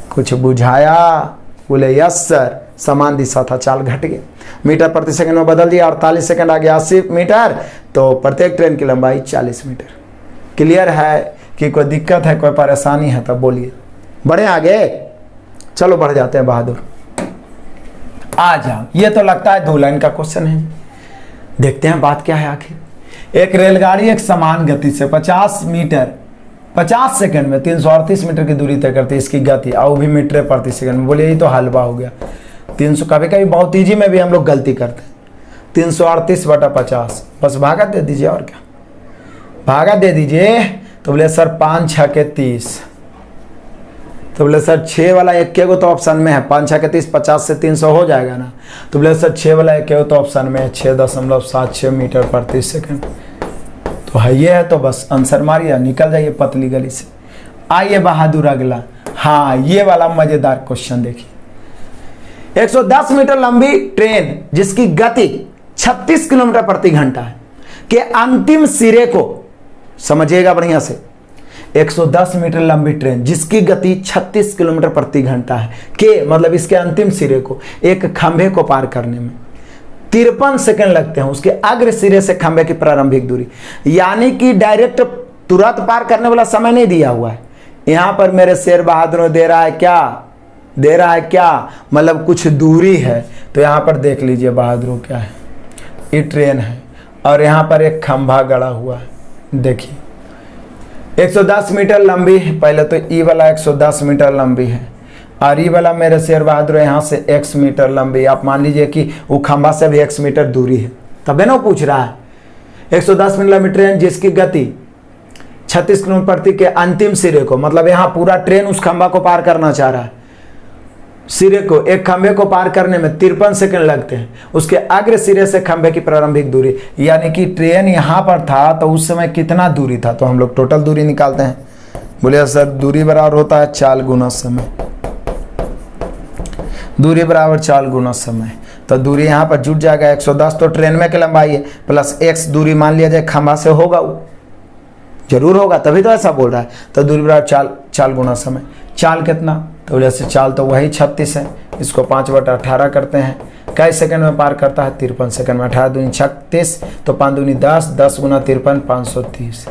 कुछ बुझाया? बोले यस सर, समान दिशा था, चाल घट गया। मीटर प्रति सेकंड में बदल दिया, 48 सेकंड आ गया 80 मीटर, तो प्रत्येक ट्रेन की लंबाई 40 मीटर। क्लियर है कि कोई दिक्कत है, कोई परेशानी है तो बोलिए। बढ़े आगे? चलो बढ़ जाते हैं बहादुर। आ जाओ। ये तो लगता है 2 लाइन का क्वेश्चन है। देखते हैं बात क्या है आखिर। एक रेलगाड़ी एक समान गति से 50 सेकंड में 338 मीटर की दूरी तय करती है। इसकी गति और भी मीटर प्रति सेकंड में। बोलिए ये तो हलवा हो गया। 300 कभी कभी बहुत ईजी में भी हम लोग गलती करते हैं। 338/50 बस भागा दे दीजिए और क्या, भागा दे दीजिए। तो बोले सर 5 6 के 30। तो बोले सर 6 वाला एक के गो तो ऑप्शन में है, 5 6 के 30, 50 से 300 हो जाएगा ना। तो बोले सर 6 वाला एक के गो तो ऑप्शन में है, 6.76 मीटर प्रति सेकंड। तो है ये है, तो बस आंसर मारिए, निकल जाइए पतली गली से। आइए बहादुर अगला। हाँ ये वाला मजेदार क्वेश्चन देखिए। 110 मीटर लंबी ट्रेन जिसकी गति 36 किलोमीटर प्रति घंटा है के अंतिम सिरे को, समझिएगा बढ़िया से, 110 मीटर लंबी ट्रेन जिसकी गति 36 किलोमीटर प्रति घंटा है के मतलब इसके अंतिम सिरे को एक खंभे को पार करने में 53 सेकंड लगते हैं। उसके अग्र सिरे से खंभे की प्रारंभिक दूरी, यानी कि डायरेक्ट तुरंत पार करने वाला समय नहीं दिया हुआ है। यहां पर मेरे शेर बहादुर दे रहा है क्या, मतलब कुछ दूरी है। तो यहां पर देख लीजिए बहादुर क्या है, ये ट्रेन है और यहां पर एक खंभा गड़ा हुआ है। देखिए 110 मीटर लंबी, पहले तो ई वाला 110 मीटर लंबी है और ये वाला मेरे शेर बहादुर यहाँ से x मीटर लंबी, आप मान लीजिए कि वो खंभा से भी x मीटर दूरी है, तब ना पूछ रहा है 110 मिनट ट्रेन जिसकी गति 36 किलोमीटर प्रति के अंतिम सिरे को, मतलब यहाँ पूरा ट्रेन उस खंभा को पार करना चाह रहा है, सिरे को, एक खंभे को पार करने में 53 सेकंड लगते हैं, उसके अग्र सिरे से खंभे की प्रारंभिक दूरी, यानी कि ट्रेन यहाँ पर था तो उस समय कितना दूरी था, तो हम लोग टोटल दूरी निकालते हैं। बोलिए सर दूरी बराबर होता है चाल गुना समय, दूरी बराबर चाल गुना समय, तो दूरी यहाँ पर जुट जाएगा 110 तो ट्रेन में की लंबाई है, प्लस x दूरी मान लिया जाए खंभा से होगा, जरूर होगा तभी तो ऐसा बोल रहा है, तो दूरी बराबर चाल गुना समय। चाल कितना, तो जैसे चाल तो वही 36 है, इसको 5/18 करते हैं, कई सेकंड में पार करता है 53 सेकंड में, 18 दूनी 36, तो 5 दूनी 10, 10 गुना 53 530,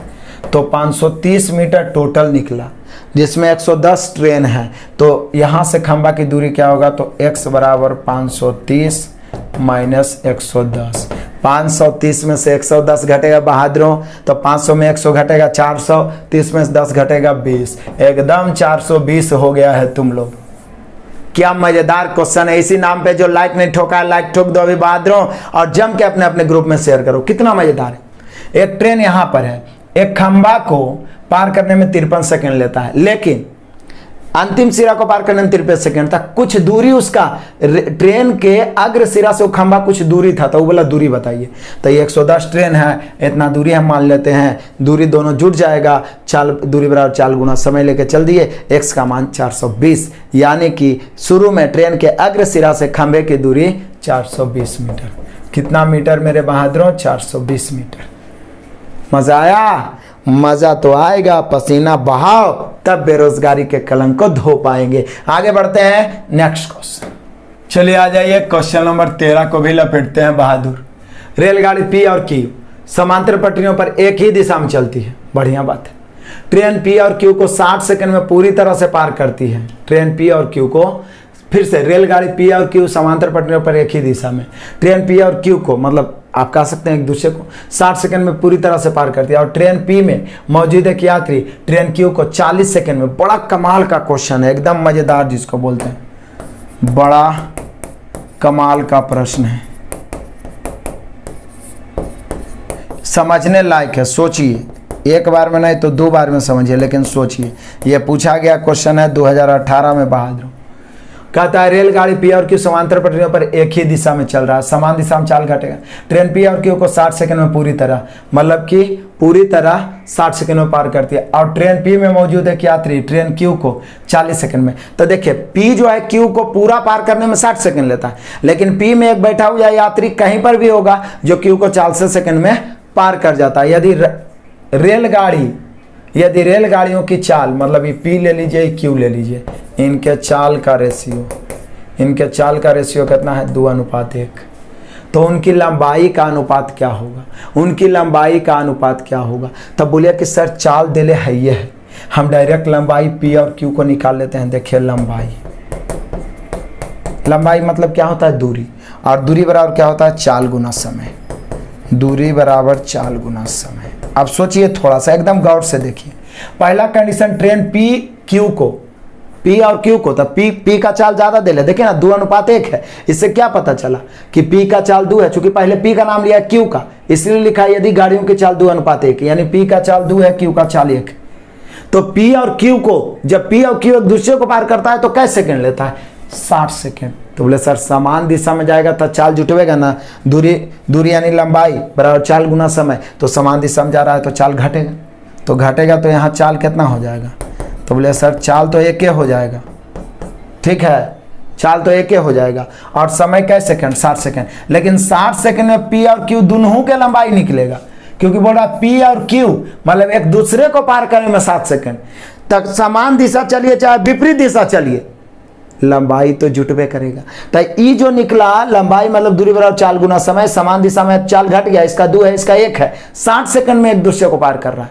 तो 530 मीटर टोटल निकला, जिसमें 110 ट्रेन है, तो यहाँ से खंभा की दूरी क्या होगा, तो x बराबर 530 माइनस 110, 530 में से 110 घटेगा बहादुरों, तो 500 में 100 घटेगा 430 में से 10 घटेगा 20, एकदम 420 हो गया है तुम लोग। क्या मजेदार क्वेश्चन है, इसी नाम पे जो लाइक नहीं ठोका है लाइक ठोक दो अभी बहादुरों, और जम के अपने अपने ग्रुप में शेयर करो, कितना मजेदार है। एक ट्रेन यहाँ पर है, एक खंभा को पार करने में 53 सेकंड लेता है, लेकिन अंतिम सिरा को पार करने में 53 सेकंड तक कुछ दूरी उसका ट्रेन के अग्र सिरा से वो खंभा कुछ दूरी था, तो वो बोला दूरी बताइए, तो ये 110 ट्रेन है, इतना दूरी हम मान लेते हैं, दूरी दोनों जुट जाएगा, चाल दूरी बराबर चाल गुना समय लेके चल दिए, x का मान 420, यानी कि शुरू में ट्रेन के अग्र सिरा से खंभे की दूरी 420 मीटर। कितना मीटर मेरे बहादुरों, 420 मीटर। मजा आया, मजा तो आएगा, पसीना बहाओ तब बेरोजगारी के कलंक को धो पाएंगे। आगे बढ़ते हैं नेक्स्ट क्वेश्चन, चलिए आ जाइए क्वेश्चन नंबर 13 को भी लपेटते हैं बहादुर। रेलगाड़ी पी और क्यू समांतर पटरियों पर एक ही दिशा में चलती है, बढ़िया बात है। ट्रेन पी और क्यू को 60 सेकंड में पूरी तरह से पार करती है। ट्रेन पी और क्यू को, फिर से रेलगाड़ी पी और क्यू समांतर पटरियों पर एक ही दिशा में, ट्रेन पी और क्यू को, मतलब आप कह सकते हैं एक दूसरे को 60 सेकंड में पूरी तरह से पार करती है, और ट्रेन पी में मौजूद एक यात्री ट्रेन क्यू को 40 सेकंड में, बड़ा कमाल का क्वेश्चन है, एकदम मजेदार जिसको बोलते हैं, बड़ा कमाल का प्रश्न है, समझने लायक है। सोचिए, एक बार में नहीं तो 2 बार में समझिए, लेकिन सोचिए। यह पूछा गया क्वेश्चन है 2018 में बहादुर। कहता है रेलगाड़ी पी और क्यू समांतर पटरियों पर एक ही दिशा में चल रहा है, समान दिशा में चाल घटेगा। ट्रेन पी और क्यू को 60 सेकंड में पूरी तरह, मतलब कि पूरी तरह 60 सेकंड में पार करती है, और ट्रेन पी में मौजूद एक यात्री ट्रेन क्यू को 40 सेकंड में। तो देखिए पी जो है क्यू को पूरा पार करने में 60 सेकंड लेता है, लेकिन पी में एक बैठा हुआ यात्री कहीं पर भी होगा जो क्यू को 40 सेकंड में पार कर जाता है। यदि रेलगाड़ियों की चाल, मतलब ये पी ले लीजिए क्यू ले लीजिए, इनके चाल का रेशियो कितना है, 2:1। तो उनकी लंबाई का अनुपात क्या होगा, तब बोलिए कि सर चाल दिले है ये है, हम डायरेक्ट लंबाई पी और क्यू को निकाल लेते हैं। देखिए लंबाई मतलब क्या होता है, दूरी, और दूरी बराबर क्या होता है, चाल गुना समय, दूरी बराबर चाल गुना समय। अब सोचिए थोड़ा सा, एकदम गौर से देखिए। पहला कंडीशन ट्रेन पी और क्यू को, तब पी का चाल ज्यादा दे ले, देखिए ना 2:1 है। इससे क्या पता चला कि पी का चाल 2 है, चूंकि पहले पी का नाम लिया क्यू का, इसलिए लिखा है यदि गाड़ियों की चाल 2:1, यानी पी का चाल 2 है, क्यू का चाल 1। तो पी और क्यू को, जब पी और क्यू एक दूसरे को पार करता है तो कैसे सेकंड लेता है, 60 सेकंड। तो बोले सर समान दिशा में जाएगा तो चाल जुटवेगा ना, दूरी यानी लंबाई बराबर चाल गुना समय, तो समान दिशा में जा रहा है तो चाल घटेगा, तो यहाँ चाल कितना हो जाएगा, तो बोले सर चाल तो 1 हो जाएगा, ठीक है, चाल तो 1 हो जाएगा, और समय कैसे सेकंड, 60 सेकंड। लेकिन 60 सेकंड में पी और क्यू दोनों के लंबाई निकलेगा, क्योंकि बोल रहा पी और क्यू मतलब एक दूसरे को पार करने में 60 सेकंड तक समान दिशा चलिए चाहे विपरीत दिशा चलिए, लंबाई तो जुटबे करेगा। तो ई जो निकला लंबाई मतलब दूरी बराबर चाल गुना समय, समान दिशा में चाल घट गया, इसका 2 है इसका 1 है, 60 सेकंड में एक दूसरे को पार कर रहा है,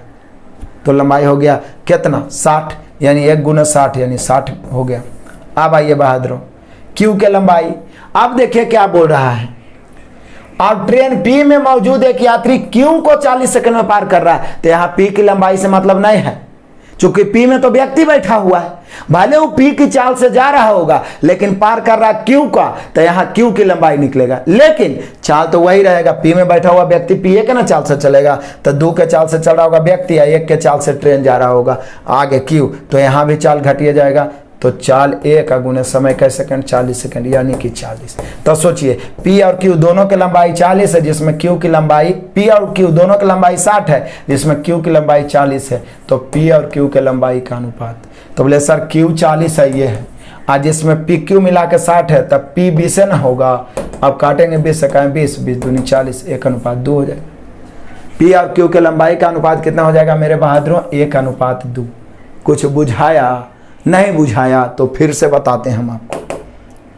तो लंबाई हो गया कितना, 60, यानी 1 गुना 60 यानी 60 हो गया। अब आइए बहादुरों क्यू के लंबाई, अब देखिए क्या बोल रहा है, और ट्रेन पी में मौजूद एक यात्री क्यू को 40 सेकंड में पार कर रहा है, तो यहाँ पी की लंबाई से मतलब नहीं है, चूंकि पी में तो व्यक्ति बैठा हुआ है, भले वो पी की चाल से जा रहा होगा लेकिन पार कर रहा क्यू का, तो यहाँ क्यू की लंबाई निकलेगा, लेकिन चाल तो वही रहेगा। पी में बैठा हुआ व्यक्ति पी ए के ना चाल से चलेगा, तो 2 के चाल से चल रहा होगा व्यक्ति, या 1 के चाल से ट्रेन जा रहा होगा आगे क्यू, तो यहाँ भी चाल घटिए जाएगा। तो चाल 1 का गुने समय कै सेकंड 40 सेकंड, यानी कि 40। तो सोचिए P और Q दोनों की लंबाई 40 है, जिसमें Q की लंबाई P और Q दोनों की लंबाई 60 है, जिसमें Q की लंबाई 40 है। तो P और Q के लंबाई का अनुपात, तो बोले सर Q 40 है ये है, आज जिसमें PQ मिला के 60 है, तब P 20 है ना होगा। अब काटेंगे 20 से कहें 20, 20 दूनी 40, 1:2 हो जाएगा। P और Q के लंबाई का अनुपात कितना हो जाएगा मेरे बहादुरों? 1:2। कुछ बुझाया? नहीं बुझाया तो फिर से बताते हैं हम आपको,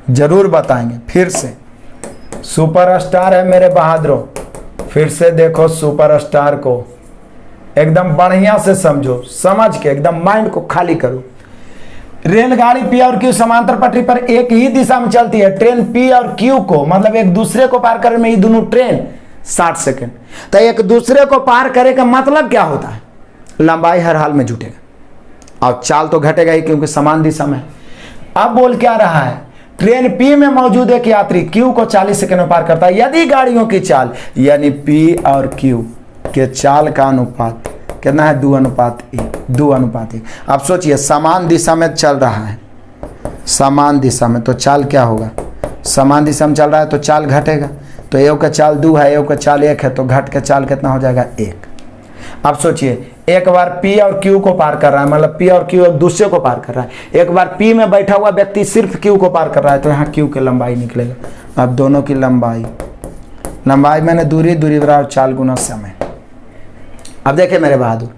जरूर बताएंगे फिर से। सुपरस्टार है मेरे बहादुरों, फिर से देखो सुपरस्टार को, एकदम बढ़िया से समझो, समझ के एकदम माइंड को खाली करो। रेलगाड़ी P और Q समांतर पटरी पर एक ही दिशा में चलती है। ट्रेन P और Q को, मतलब एक दूसरे को पार करने में, ये दोनों ट्रेन 60 सेकंड। तो एक दूसरे को पार करे का मतलब क्या होता है? लंबाई हर हाल में जुटेगा और चाल तो घटेगा ही, क्योंकि समान दिशा में। अब बोल क्या रहा है? ट्रेन P में मौजूद एक यात्री Q को 40 सेकंड में पार करता है यदि गाड़ियों की चाल, यानी P और Q के चाल का अनुपात कितना है? 2:1। अब सोचिए समान दिशा में चल रहा है, समान दिशा में, तो चाल क्या होगा? समान दिशा में चल रहा है तो चाल घटेगा। तो एक का चाल 2 है, एक का चाल 1 है, तो घट के चाल कितना हो जाएगा? 1। अब सोचिए एक बार P और Q को पार कर रहा है, मतलब P और Q एक दूसरे को पार कर रहा है। एक बार P में बैठा हुआ व्यक्ति सिर्फ Q को पार कर रहा है, तो यहाँ Q की लंबाई निकलेगा। अब दोनों की लंबाई मैंने दूरी बराबर चाल गुना समय। अब देखिए मेरे बहादुर,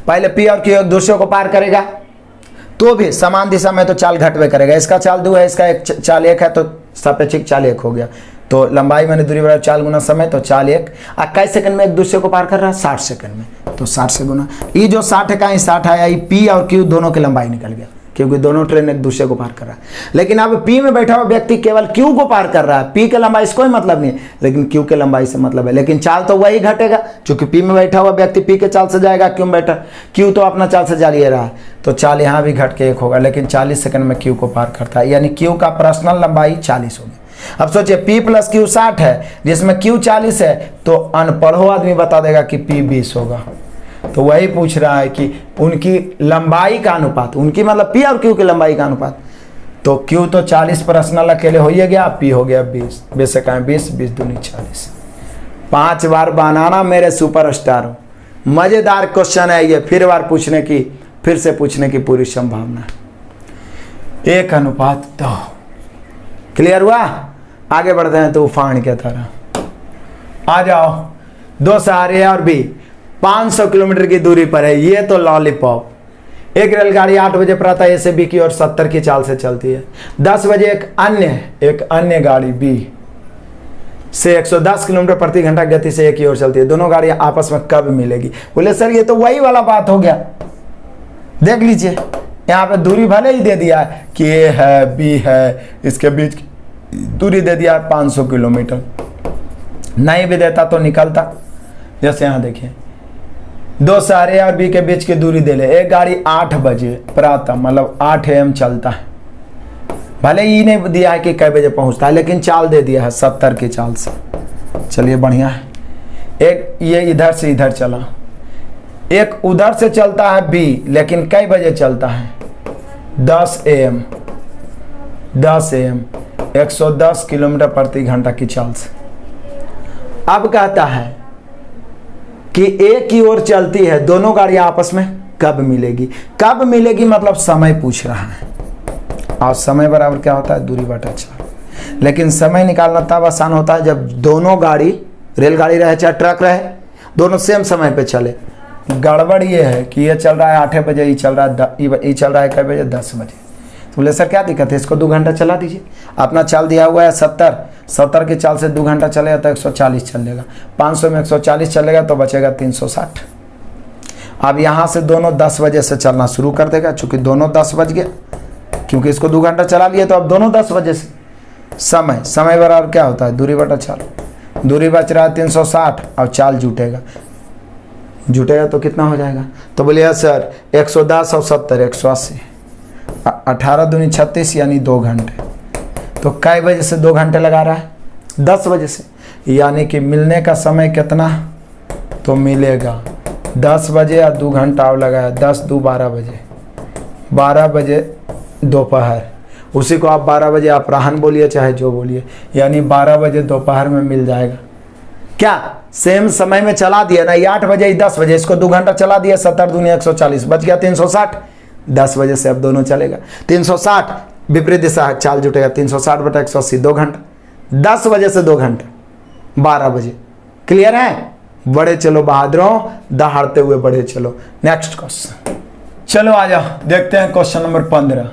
पहले P और Q एक दूसरे को पार करेगा तो भी समान दिशा में, तो चाल घटवे करेगा। इसका चाल 2 है, इसका एक चाल 1 है, तो सापेक्षिक चाल 1 हो गया। तो लंबाई मैंने दूरी बराबर चाल गुना समय, तो चाल 1। कैसे सेकंड में एक दूसरे को पार कर रहा है? 60 सेकंड में, तो 60 से गुना। ये जो 60 का 60 आया, ये P और Q दोनों की लंबाई निकल गया, क्योंकि दोनों ट्रेन एक दूसरे को पार कर रहा है। लेकिन अब P में बैठा हुआ व्यक्ति केवल Q को पार कर रहा है, P के लंबाई से कोई मतलब नहीं है, लेकिन Q के लंबाई से मतलब है। लेकिन चाल तो वही घटेगा, क्योंकि P में बैठा हुआ व्यक्ति P के चाल से जाएगा, Q में बैठा Q तो अपना चाल से जा ले रहा है, तो चाल यहाँ भी घट के 1 होगा। लेकिन 40 सेकंड में Q को पार करता है, यानी Q का पर्सनल लंबाई 40 होगी। अब सोचिए P + Q 60 है, जिसमें Q 40 है, तो अनपढ़ो आदमी बता देगा कि P 20 होगा। तो वही पूछ रहा है कि उनकी लंबाई का अनुपात, उनकी मतलब P और Q की लंबाई का अनुपात। तो Q तो 40 पर्सनल अकेले हो ही गया, P हो गया 20, 20 से कहें 20, 20 दूनी 40। 5 बार बनाना मेरे सुपरस्टार। मजेदार क्वेश्चन है ये, फिर से पूछने की पूरी संभावना है। 1:2। क्लियर हुआ? आगे बढ़ते हैं तूफान के तरह। आ जाओ। 2 सहारे और भी 500 किलोमीटर की दूरी पर है, ये तो लॉलीपॉप। एक रेलगाड़ी 8 बजे प्रातः ए से बी की ओर 70 की चाल से चलती है। 10 बजे एक अन्य गाड़ी बी से 110 किलोमीटर प्रति घंटा गति से एक की ओर चलती है। दोनों गाड़ियां आपस में कब मिलेगी? बोले सर ये तो वही वाला बात हो गया। देख लीजिए यहाँ पे दूरी भले ही दे दिया है कि ए है बी है, इसके बीच दूरी दे दिया है 500 किलोमीटर। नहीं भी देता तो निकलता। जैसे यहाँ देखिए 2 सहारे और बी के बीच की दूरी दे ले। एक गाड़ी 8 बजे प्रातः मतलब 8 AM चलता है। भले ही नहीं दिया है कि कै बजे पहुंचता है, लेकिन चाल दे दिया है 70 की चाल से। चलिए बढ़िया है। एक ये इधर से इधर चला, एक उधर से चलता है बी, लेकिन कै बजे चलता है? 10 AM 110 किलोमीटर प्रति घंटा की चाल से। अब कहता है कि एक की ओर चलती है, दोनों गाड़ियां आपस में कब मिलेगी? कब मिलेगी मतलब समय पूछ रहा है, और समय बराबर क्या होता है? दूरी बटा 4। लेकिन समय निकालना तब आसान होता है जब दोनों गाड़ी, रेलगाड़ी रहे चाहे ट्रक रहे, दोनों सेम समय पे चले। गड़बड़ ये है कि ये चल रहा है 8 बजे, ये चल रहा है कई बजे? 10 बजे। तो बोले सर क्या दिक्कत है, इसको 2 घंटा चला दीजिए। अपना चाल दिया हुआ है 70 की चाल से 2 घंटा चलेगा तो 140 चलेगा। 500 में 140 चलेगा तो बचेगा 360। अब यहाँ से दोनों 10 बजे से चलना शुरू कर देगा, चूंकि दोनों 10 बज गए, क्योंकि इसको 2 घंटा चला लिए, तो अब दोनों 10 बजे से। समय बराबर क्या होता है? दूरी बटा चाल। दूरी बच रहा है 360 और चाल जुटेगा तो कितना हो जाएगा? तो बोलिए सर 110 और 70 180। 18 दूनी 36 यानी 2 घंटे। तो कै बजे से 2 घंटे लगा रहा है? 10 बजे से, यानी कि मिलने का समय कितना? तो मिलेगा 10 बजे या 2 घंटा और लगाया, 10 2 12 बजे, 12 बजे दोपहर। उसी को आप 12 बजे अपराह्न बोलिए चाहे जो बोलिए, यानी 12 बजे दोपहर में मिल जाएगा। क्या सेम समय में चला दिया ना, ये 8 बजे ही 10 बजे, इसको 2 घंटा चला दिया, 70 दूनी 140, बच गया 360। 10 बजे से अब दोनों चलेगा 360, विपरीत दिशा चाल जुटेगा, 360 बटा 180, 2 घंटा। 10 बजे से 2 घंटे, 12 बजे। क्लियर है? बड़े चलो बहादुरों, दहाड़ते हुए बड़े चलो। नेक्स्ट क्वेश्चन, चलो आ जाओ, देखते हैं क्वेश्चन नंबर 15।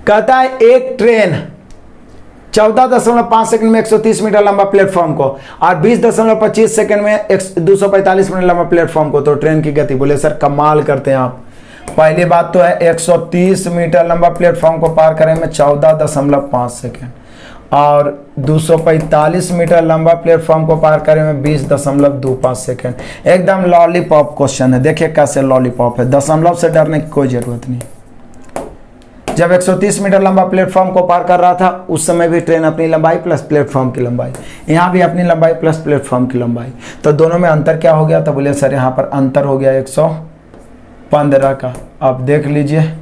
कहता है एक ट्रेन 14.5 सेकंड में 130 मीटर लंबा प्लेटफॉर्म को और 20.25 सेकंड में 245 मिनट लंबा प्लेटफॉर्म को, तो ट्रेन की गति। बोले सर कमाल करते हैं आप। पहली बात तो है 130 मीटर लंबा प्लेटफॉर्म को पार करने में 14.5 सेकंड और 245 मीटर लंबा प्लेटफॉर्म को पार करने में 20.25 सेकंड। एकदम लॉलीपॉप क्वेश्चन है। देखिए कैसे लॉलीपॉप है, दशमलव से डरने की कोई जरूरत नहीं। जब 130 मीटर लंबा प्लेटफॉर्म को पार कर रहा था उस समय भी ट्रेन अपनी लंबाई प्लस प्लेटफॉर्म की लंबाई, यहाँ भी अपनी लंबाई प्लस प्लेटफॉर्म की लंबाई, तो दोनों में अंतर क्या हो गया? तो बोले सर यहाँ पर अंतर हो गया 115 का। आप देख लीजिए,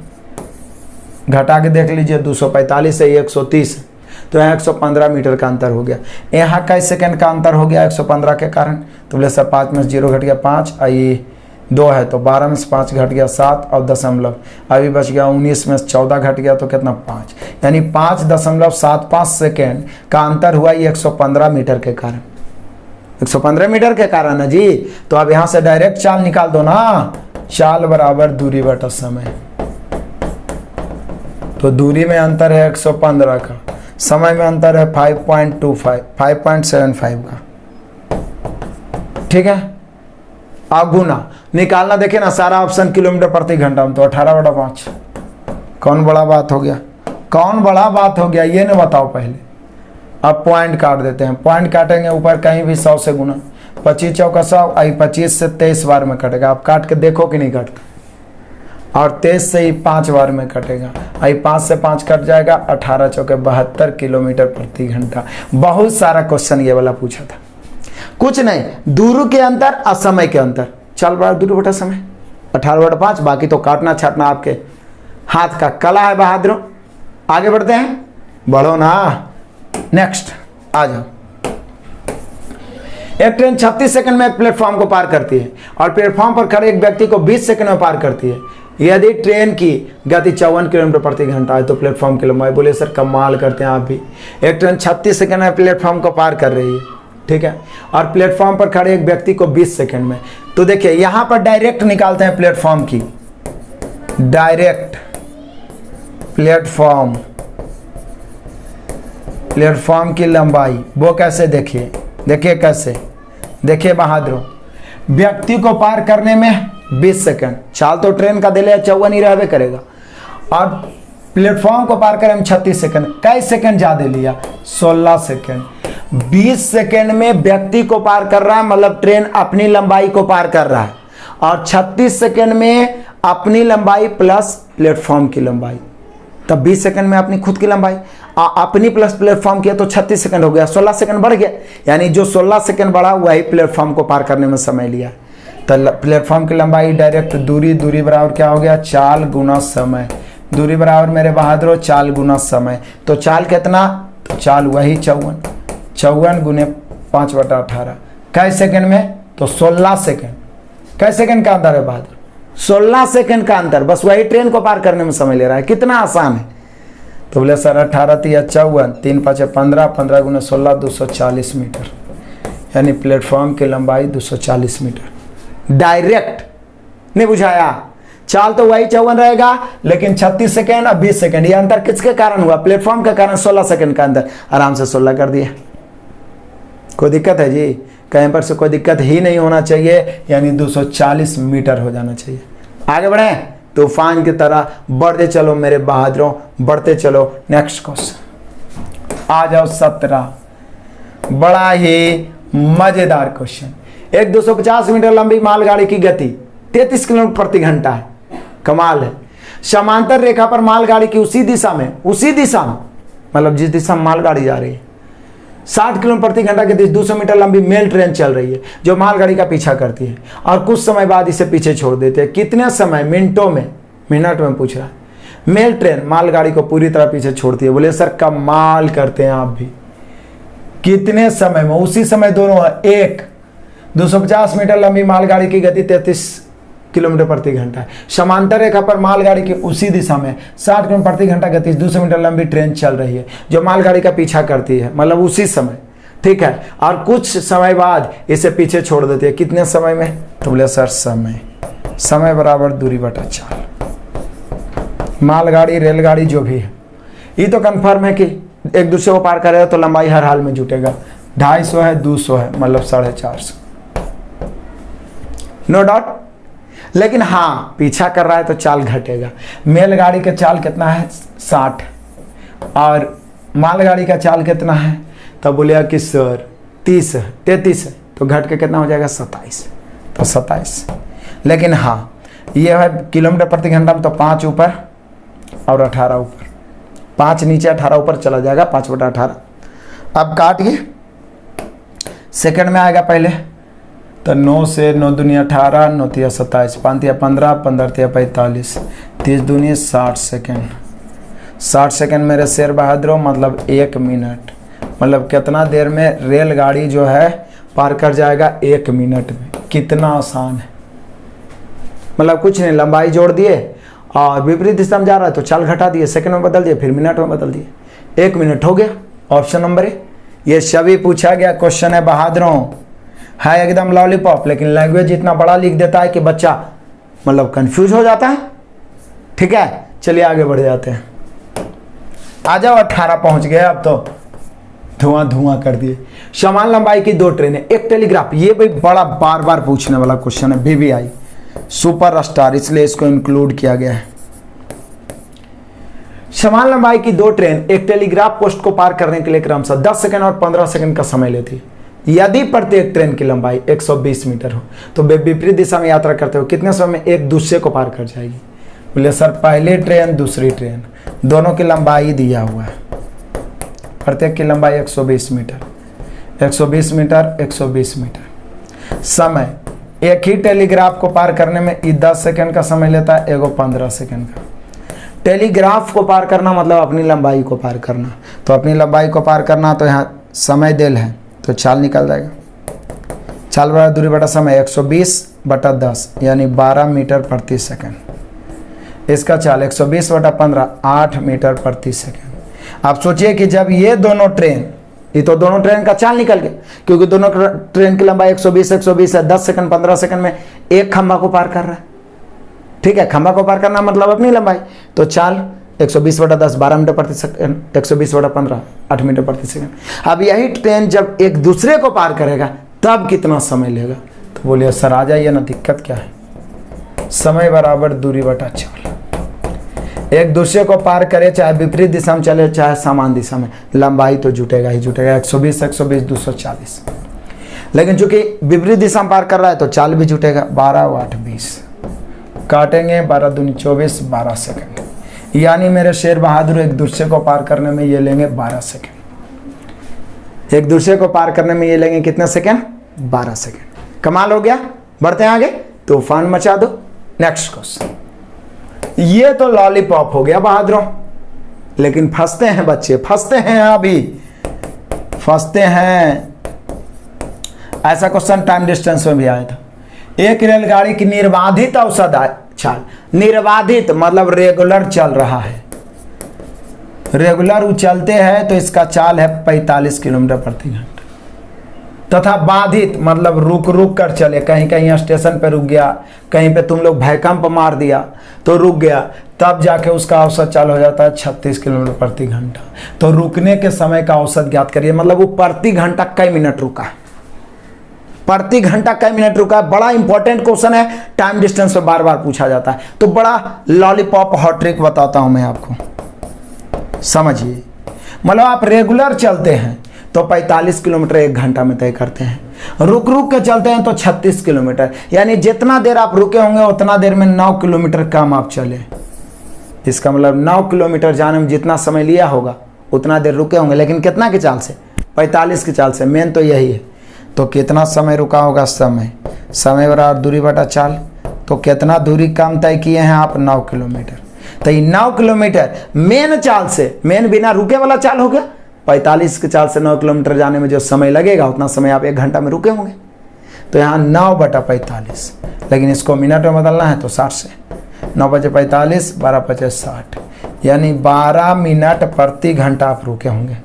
घटा के देख लीजिए, 245 से 130, तो यहाँ 115 मीटर का अंतर हो गया। यहाँ कई सेकंड का अंतर हो गया 115 के कारण? तो बोले सर 5 में 0 घट गया 5, आई 2 है तो 12 में से 5 घट गया 7 और दशमलव, अभी बच गया 19 में से 14 घट गया तो कितना 5, यानी 5.75 सेकेंड का अंतर हुआ ये 115 मीटर के कारण। 115 मीटर के कारण है जी। तो अब यहाँ से डायरेक्ट चाल निकाल दो ना, चाल बराबर दूरी बटा समय। तो दूरी में अंतर है 115 का, समय में अंतर है 5.75 का। ठीक है, गुना निकालना। देखिए ना सारा ऑप्शन किलोमीटर प्रति घंटा में, तो 18/5। कौन बड़ा बात हो गया? कौन बड़ा बात हो गया ये ना बताओ पहले। अब पॉइंट काट देते हैं, पॉइंट काटेंगे ऊपर कहीं भी 100 से गुना, 25 चौका 100, आई 25 से 23 बार में कटेगा। आप काट के देखो कि नहीं कटता, और 23 से ही 5 बार में कटेगा, आई 5 से 5 कट जाएगा, 18 चौके 72 किलोमीटर प्रति घंटा। बहुत सारा क्वेश्चन ये वाला पूछा था। कुछ नहीं, दूरी के अंतर और समय के अंतर, चल बड़ा दूरी बटा समय 18/5, बाकी तो काटना छाटना आपके हाथ का कला है बहादुरों। आगे बढ़ते हैं, बढ़ो ना। नेक्स्ट आ जाओ। एक ट्रेन 36 सेकंड में प्लेटफॉर्म को पार करती है और प्लेटफॉर्म पर खड़े एक व्यक्ति को 20 सेकंड में पार करती है। यदि ट्रेन की गति 54 किलोमीटर प्रति घंटा है तो प्लेटफॉर्म की लंबाई। बोले सर कमाल करते हैं आप भी। एक ट्रेन 36 सेकंड में प्लेटफॉर्म को पार कर रही है, ठीक है, और प्लेटफॉर्म पर खड़े एक व्यक्ति को 20 सेकंड में। तो देखिए यहां पर डायरेक्ट निकालते हैं प्लेटफॉर्म की, डायरेक्ट प्लेटफॉर्म की लंबाई। वो कैसे? देखिए देखिए कैसे, देखिए बहादुरों, व्यक्ति को पार करने में 20 सेकंड, चाल तो ट्रेन का दिले 54 ही रहबे करेगा, और प्लेटफॉर्म को पार करने में 36 सेकंड। कई सेकंड ज्यादा लिया? 16 सेकंड। 20 सेकंड में व्यक्ति को पार कर रहा है, मतलब ट्रेन अपनी लंबाई को पार कर रहा है, और 36 सेकंड में अपनी लंबाई प्लस प्लेटफॉर्म की लंबाई। तब 20 सेकंड में अपनी खुद की लंबाई अपनी प्लस प्लेटफॉर्म किया तो 36 सेकंड हो गया, 16 सेकंड बढ़ गया, यानी जो 16 सेकंड बढ़ा वही प्लेटफॉर्म को पार करने में समय लिया। तो प्लेटफॉर्म की लंबाई डायरेक्ट दूरी बराबर क्या हो गया? चाल गुना समय। दूरी बराबर मेरे बहादुरों चाल गुना समय। तो चाल कितना? तो चाल वही 54 गुने 5/18। कै सेकंड में? तो 16 सेकंड। कै सेकंड का अंतर है बहादुर? 16 सेकंड का अंतर, बस वही ट्रेन को पार करने में समय ले रहा है। कितना आसान है। तो बोले सर 18 × 54, 3 × 5 = 15, 15 × 16 240 मीटर, यानी प्लेटफॉर्म की लंबाई 240 मीटर। डायरेक्ट नहीं बुझाया? चाल तो वही 54 रहेगा, लेकिन 36 सेकंड और 20 सेकंड, ये अंतर किसके कारण हुआ? प्लेटफॉर्म के कारण। 16 सेकंड का अंतर, आराम से 16 कर दिया। कोई दिक्कत है जी? कहीं पर से कोई दिक्कत ही नहीं होना चाहिए, यानी 240 मीटर हो जाना चाहिए। आगे बढ़े, तूफान की तरह बढ़ते चलो मेरे बहादुरों, बढ़ते चलो। नेक्स्ट क्वेश्चन आ जाओ। 17, बड़ा ही मजेदार क्वेश्चन। एक 250 मीटर लंबी मालगाड़ी की गति 33 किलोमीटर प्रति घंटा है। कमाल है। समांतर रेखा पर मालगाड़ी की उसी दिशा में मतलब जिस दिशा में मालगाड़ी जा रही है 60 किलोमीटर प्रति घंटा के 200 मीटर लंबी मेल ट्रेन चल रही है जो मालगाड़ी का पीछा करती है और कुछ समय बाद इसे पीछे छोड़ देते हैं। कितने समय? मिनट में पूछ रहा है। मेल ट्रेन मालगाड़ी को पूरी तरह पीछे छोड़ती है। बोले सर कमाल करते हैं आप भी। कितने समय में? उसी समय दोनों है। 250 मीटर लंबी मालगाड़ी की गति 33 किलोमीटर प्रति घंटा है। समांतर रेखा पर मालगाड़ी की उसी दिशा में 60 किलोमीटर प्रति घंटा गति 200 मीटर लंबी ट्रेन चल रही है जो मालगाड़ी का पीछा करती है, मतलब उसी समय, ठीक है, और कुछ समय बाद इसे पीछे छोड़ देती है। कितने समय में? तो बोले सर समय बराबर दूरी बटा चाल। मालगाड़ी रेलगाड़ी जो भी है ये तो कंफर्म है कि एक दूसरे को पार करेगा तो लंबाई हर हाल में जुटेगा। 250 है, 200 है, मतलब 450, नो डाउट। लेकिन हाँ पीछा कर रहा है तो चाल घटेगा। मेलगाड़ी का चाल कितना है? 60 और मालगाड़ी का चाल कितना है? तब बोलिए कि सर 30 है, 33 है, तो घट के कितना हो जाएगा? 27, तो 27। लेकिन हाँ ये है किलोमीटर प्रति घंटा में, तो 5 ऊपर और 18 ऊपर, 5 नीचे 18 ऊपर चला जाएगा, 5/18। अब काटिए, सेकंड में आएगा पहले, तो 9 से 9 दूनी 18, 9 तिया 27, 5 तिया 15, 15 तिया 45, 30 दूनी 60 सेकेंड। 60 सेकेंड मेरे शेर बहादुर, मतलब 1 मिनट। मतलब कितना देर में रेलगाड़ी जो है पार कर जाएगा? 1 मिनट में। कितना आसान है, मतलब कुछ नहीं, लंबाई जोड़ दिए और विपरीत दिशा में जा रहा है तो चाल घटा दिए, सेकंड में बदल दिए, फिर मिनट में बदल दिए, 1 मिनट हो गया। Option number A. ये सभी पूछा गया क्वेश्चन है बहादुरों, है एकदम लॉलीपॉप, लेकिन लैंग्वेज इतना बड़ा लिख देता है कि बच्चा मतलब कंफ्यूज हो जाता है। ठीक है, चलिए आगे बढ़ जाते हैं। आ जाओ, 18 पहुंच गए, अब तो धुआं कर दिए। समान लंबाई की 2 ट्रेनें, एक टेलीग्राफ। ये भाई बड़ा बार बार पूछने वाला क्वेश्चन है, VVI सुपर स्टार, इसलिए इसको इंक्लूड किया गया है। समान लंबाई की 2 ट्रेन एक टेलीग्राफ पोस्ट को पार करने के लिए क्रमशः 10 सेकंड और 15 सेकंड का समय लेती है। यदि प्रत्येक ट्रेन की लंबाई 120 मीटर हो तो वे विपरीत दिशा में यात्रा करते हुए कितने समय में एक दूसरे को पार कर जाएगी? बोले सर पहली ट्रेन दूसरी ट्रेन दोनों की लंबाई दिया हुआ है, प्रत्येक की लंबाई 120 मीटर, 120 मीटर, 120 मीटर। समय एक ही टेलीग्राफ को पार करने में 10 सेकंड का समय लेता है, एगो 15 सेकंड का। टेलीग्राफ को पार करना मतलब अपनी लंबाई को पार करना, तो अपनी लंबाई को पार करना तो यहाँ समय देल है, तो चाल निकल जाएगा। चाल बराबर दूरी बटा समय 120/10 यानी 12 मीटर प्रति सेकंड। इसका चाल 120/15 8 मीटर प्रति सेकंड। आप सोचिए कि जब ये दोनों ट्रेन, ये तो दोनों ट्रेन का चाल निकल गया, क्योंकि दोनों ट्रेन की लंबाई 120 है, 10 सेकंड 15 सेकंड में एक खंभा को पार कर रहा है। ठीक है, खंभा को पार करना मतलब अपनी लंबाई, तो चाल 120/10 12 मीटर प्रति सेकंड, 120/15 8 मीटर प्रति सेकंड। अब यही ट्रेन जब एक दूसरे को पार करेगा तब कितना समय लेगा? तो बोलिए सर आ जाइए ना, दिक्कत क्या है? समय बराबर दूरी बटा चाल। एक दूसरे को पार करे, चाहे विपरीत दिशा में चले चाहे समान दिशा में, लंबाई तो जुटेगा ही जुटेगा। 120 240। लेकिन चूंकि विपरीत दिशा में पार कर रहा है तो चाल भी जुटेगा। 12 × 8 = 20, काटेंगे 12 दूनी 24, 12 सेकंड। यानी मेरे शेर बहादुर एक दूसरे को पार करने में ये लेंगे 12 सेकंड। एक दूसरे को पार करने में ये लेंगे कितने सेकंड? 12 सेकंड। कमाल हो गया। बढ़ते हैं आगे, तूफान मचा दो। Next question. ये तो लॉलीपॉप हो गया बहादुरों, लेकिन फंसते हैं बच्चे, फंसते हैं, अभी फंसते हैं। ऐसा क्वेश्चन टाइम डिस्टेंस में भी आया था। एक रेलगाड़ी की निर्बाधित औसत चाल, निर्बाधित मतलब रेगुलर चल रहा है, रेगुलर उछलते हैं तो इसका चाल है 45 किलोमीटर प्रति घंटा। तथा बाधित मतलब रुक रुक कर चले, कहीं कहीं स्टेशन पे रुक गया, कहीं पे तुम लोग भैकंप मार दिया तो रुक गया, तब जाके उसका औसत चाल हो जाता है 36 किलोमीटर प्रति घंटा। तो रुकने के समय का औसत ज्ञात करिए, मतलब वो प्रति घंटा कई मिनट रुका है, प्रति घंटा कई मिनट रुका है। बड़ा इंपॉर्टेंट क्वेश्चन है, टाइम डिस्टेंस पे बार बार पूछा जाता है। तो बड़ा लॉलीपॉप हॉट ट्रिक बताता हूं मैं आपको, समझिए। मतलब आप रेगुलर चलते हैं तो 45 किलोमीटर 1 घंटा में तय करते हैं, रुक रुक के चलते हैं तो 36 किलोमीटर, यानी जितना देर आप रुके होंगे उतना देर में 9 किलोमीटर कम आप चले। इसका मतलब 9 किलोमीटर जाने में जितना समय लिया होगा उतना देर रुके होंगे, लेकिन कितना की चाल से? 45 की चाल से। मेन तो यही है। तो कितना समय रुका होगा? समय बराबर दूरी बटा चाल। तो कितना दूरी कम तय किए हैं आप? 9 किलोमीटर। तो ये 9 किलोमीटर मेन चाल से, मेन बिना रुके वाला चाल हो गया। 45 की चाल से 9 किलोमीटर जाने में जो समय लगेगा उतना समय आप 1 घंटा में रुके होंगे। तो यहाँ 9/45, लेकिन इसको मिनट में बदलना है तो 60 से। 9/45, 12/50, यानी 12 मिनट प्रति घंटा आप रुके होंगे।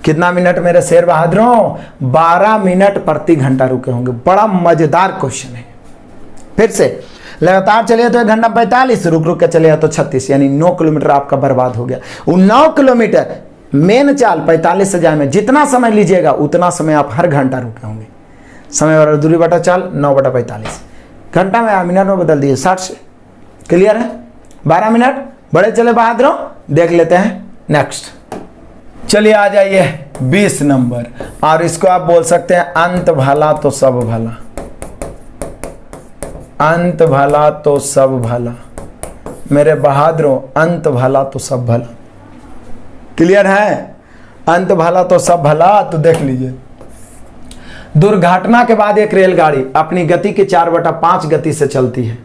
कितना मिनट मेरे शेर बहादुरों? 12 मिनट प्रति घंटा रुके होंगे। बड़ा मजेदार क्वेश्चन है। फिर से लगातार चलिए तो 1 घंटा 45, रुक रुक के चलिए तो 36, यानी 9 किलोमीटर आपका बर्बाद हो गया। वो 9 किलोमीटर मेन चाल 45 से जाए में जितना समय लीजिएगा उतना समय आप हर घंटा रुके होंगे। समय बराबर दूरी बटा चाल 9/45, घंटा में आप मिनट में बदल दिए 60 से। क्लियर है? 12 मिनट। बड़े चले बहादुरों, देख लेते हैं नेक्स्ट। चलिए आ जाइए 20 नंबर, और इसको आप बोल सकते हैं अंत भला तो सब भला। अंत भला तो सब भला मेरे बहादुरों, अंत भला तो सब भला। क्लियर है? अंत भला तो सब भला। तो देख लीजिए, दुर्घटना के बाद एक रेलगाड़ी अपनी गति के 4/5 गति से चलती है।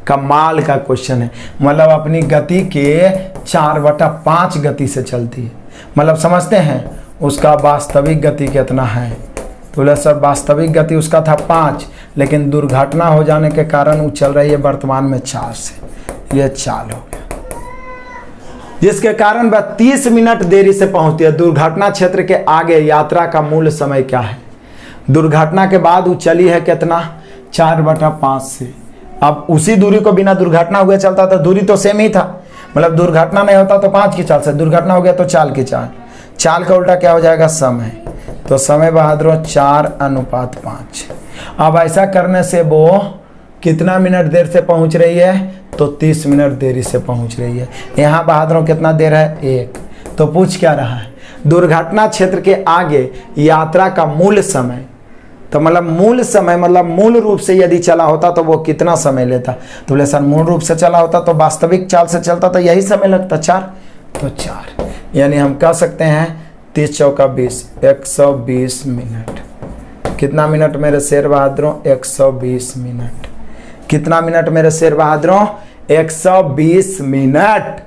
कमाल का क्वेश्चन है। मतलब अपनी गति के 4/5 गति से चलती है। मतलब समझते हैं उसका वास्तविक गति कितना है? तो बोले सर वास्तविक गति उसका था 5, लेकिन दुर्घटना हो जाने के कारण वो चल रही है वर्तमान में 4 से। ये चाल हो गया, जिसके कारण वह 30 मिनट देरी से पहुंचती है। दुर्घटना क्षेत्र के आगे यात्रा का मूल समय क्या है? दुर्घटना के बाद वो चली है कितना? 4/5 से। अब उसी दूरी को बिना दुर्घटना हुए चलता था, दूरी तो सेम ही था। मतलब दुर्घटना नहीं होता तो 5 की चाल से, दुर्घटना हो गया तो चाल की चाल। चाल का उल्टा क्या हो जाएगा? समय। तो समय बहादुरों 4:5। अब ऐसा करने से वो कितना मिनट देर से पहुंच रही है? तो 30 मिनट देरी से पहुंच रही है। यहाँ बहादुरों कितना देर है? 1। तो पूछ क्या रहा है? दुर्घटना क्षेत्र के आगे यात्रा का मूल समय। तो मतलब मूल समय मतलब मूल रूप से यदि चला होता तो वो कितना समय लेता? तो बोले सर मूल रूप से चला होता तो वास्तविक चाल से चलता तो यही समय लगता 4। तो 4, यानी हम कह सकते हैं 30 चौका 20, 120 मिनट। कितना मिनट मेरे शेर बहादुरों? 120 मिनट। कितना मिनट मेरे शेर बहादुरों? 120 मिनट।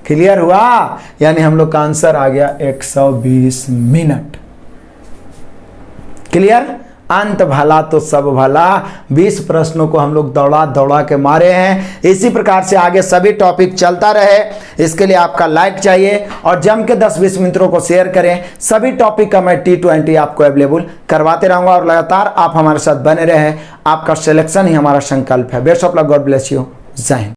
क्लियर हुआ? यानी हम लोग का आंसर आ गया 120 मिनट। क्लियर? अंत भला तो सब भला। 20 प्रश्नों को हम लोग दौड़ा दौड़ा के मारे हैं। इसी प्रकार से आगे सभी टॉपिक चलता रहे, इसके लिए आपका लाइक चाहिए और जम के 10-20 मित्रों को शेयर करें। सभी टॉपिक का मैं T20 आपको अवेलेबल करवाते रहूंगा और लगातार आप हमारे साथ बने रहें। आपका सिलेक्शन ही हमारा संकल्प है। Best of luck, God bless you. जय हिंद।